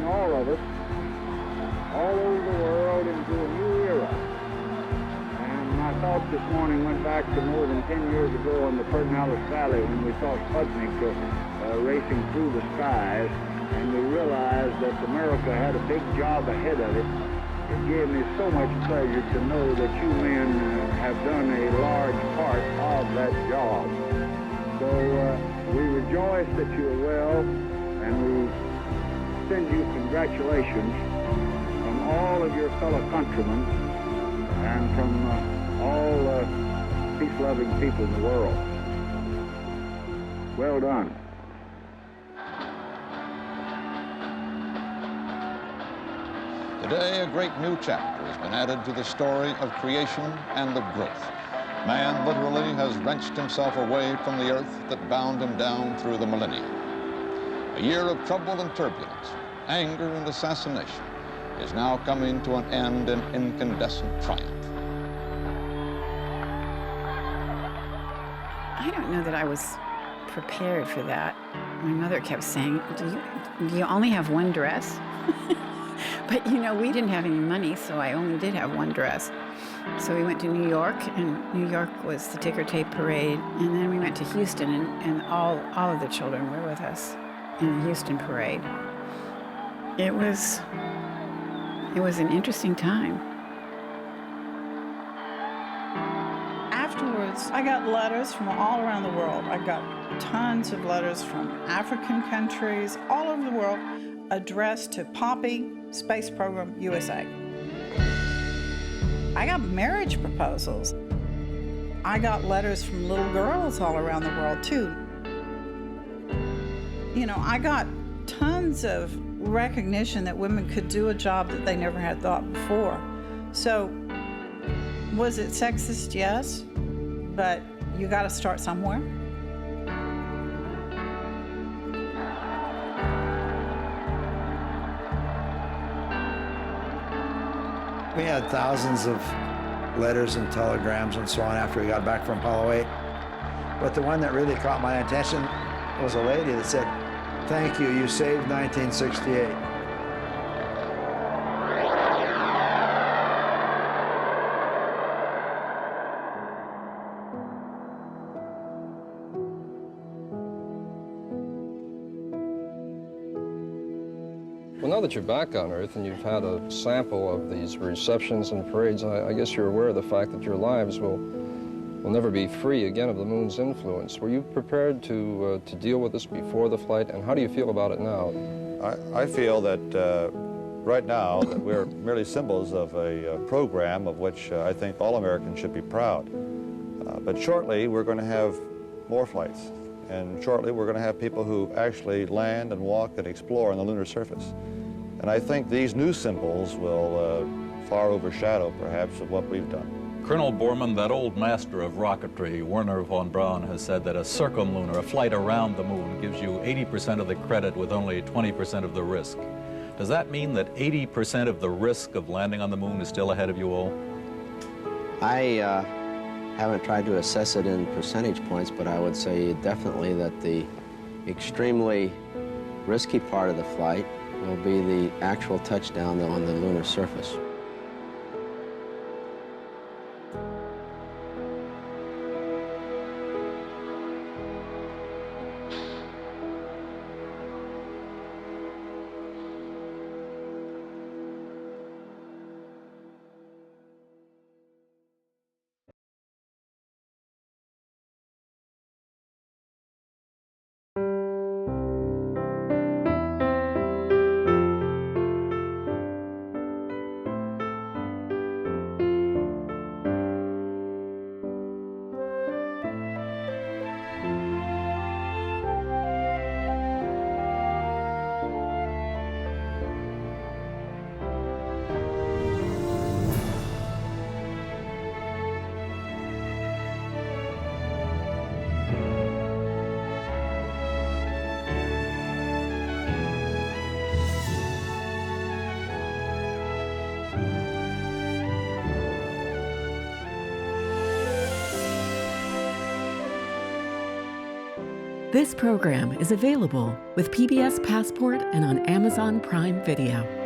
all of us, all over the world into a new era. And my thoughts this morning went back to more than 10 years ago in the Pedernales Valley when we saw Sputnik racing through the skies, and we realized that America had a big job ahead of it. It gave me so much pleasure to know that you men have done a large part of that job. So we rejoice that you're well, and we send you congratulations from all of your fellow countrymen and from all peace-loving people in the world. Well done. Today, a great new chapter has been added to the story of creation and of growth. Man literally has wrenched himself away from the earth that bound him down through the millennia. A year of trouble and turbulence, anger and assassination is now coming to an end in incandescent triumph. I don't know that I was prepared for that. My mother kept saying, do you only have one dress? But you know, we didn't have any money, so I only did have one dress. So we went to New York, and New York was the ticker tape parade. And then we went to Houston, and all of the children were with us in the Houston parade. It was an interesting time. Afterwards, I got letters from all around the world. I got tons of letters from African countries, all over the world, addressed to Poppy, Space Program USA. I got marriage proposals. I got letters from little girls all around the world, too. You know, I got tons of recognition that women could do a job that they never had thought before. So, was it sexist? Yes, but you got to start somewhere. We had thousands of letters and telegrams and so on after we got back from Apollo 8. But the one that really caught my attention was a lady that said, "Thank you, you saved 1968. that you're back on Earth and you've had a sample of these receptions and parades, I guess you're aware of the fact that your lives will never be free again of the moon's influence. Were you prepared to deal with this before the flight, and how do you feel about it now? I feel that right now that we're merely symbols of a program of which I think all Americans should be proud. But shortly we're going to have more flights, and shortly we're going to have people who actually land and walk and explore on the lunar surface. And I think these new symbols will far overshadow perhaps of what we've done. Colonel Borman, that old master of rocketry, Wernher von Braun, has said that a circumlunar, a flight around the moon, gives you 80% of the credit with only 20% of the risk. Does that mean that 80% of the risk of landing on the moon is still ahead of you all? I haven't tried to assess it in percentage points, but I would say definitely that the extremely risky part of the flight will be the actual touchdown on the lunar surface. This program is available with PBS Passport and on Amazon Prime Video.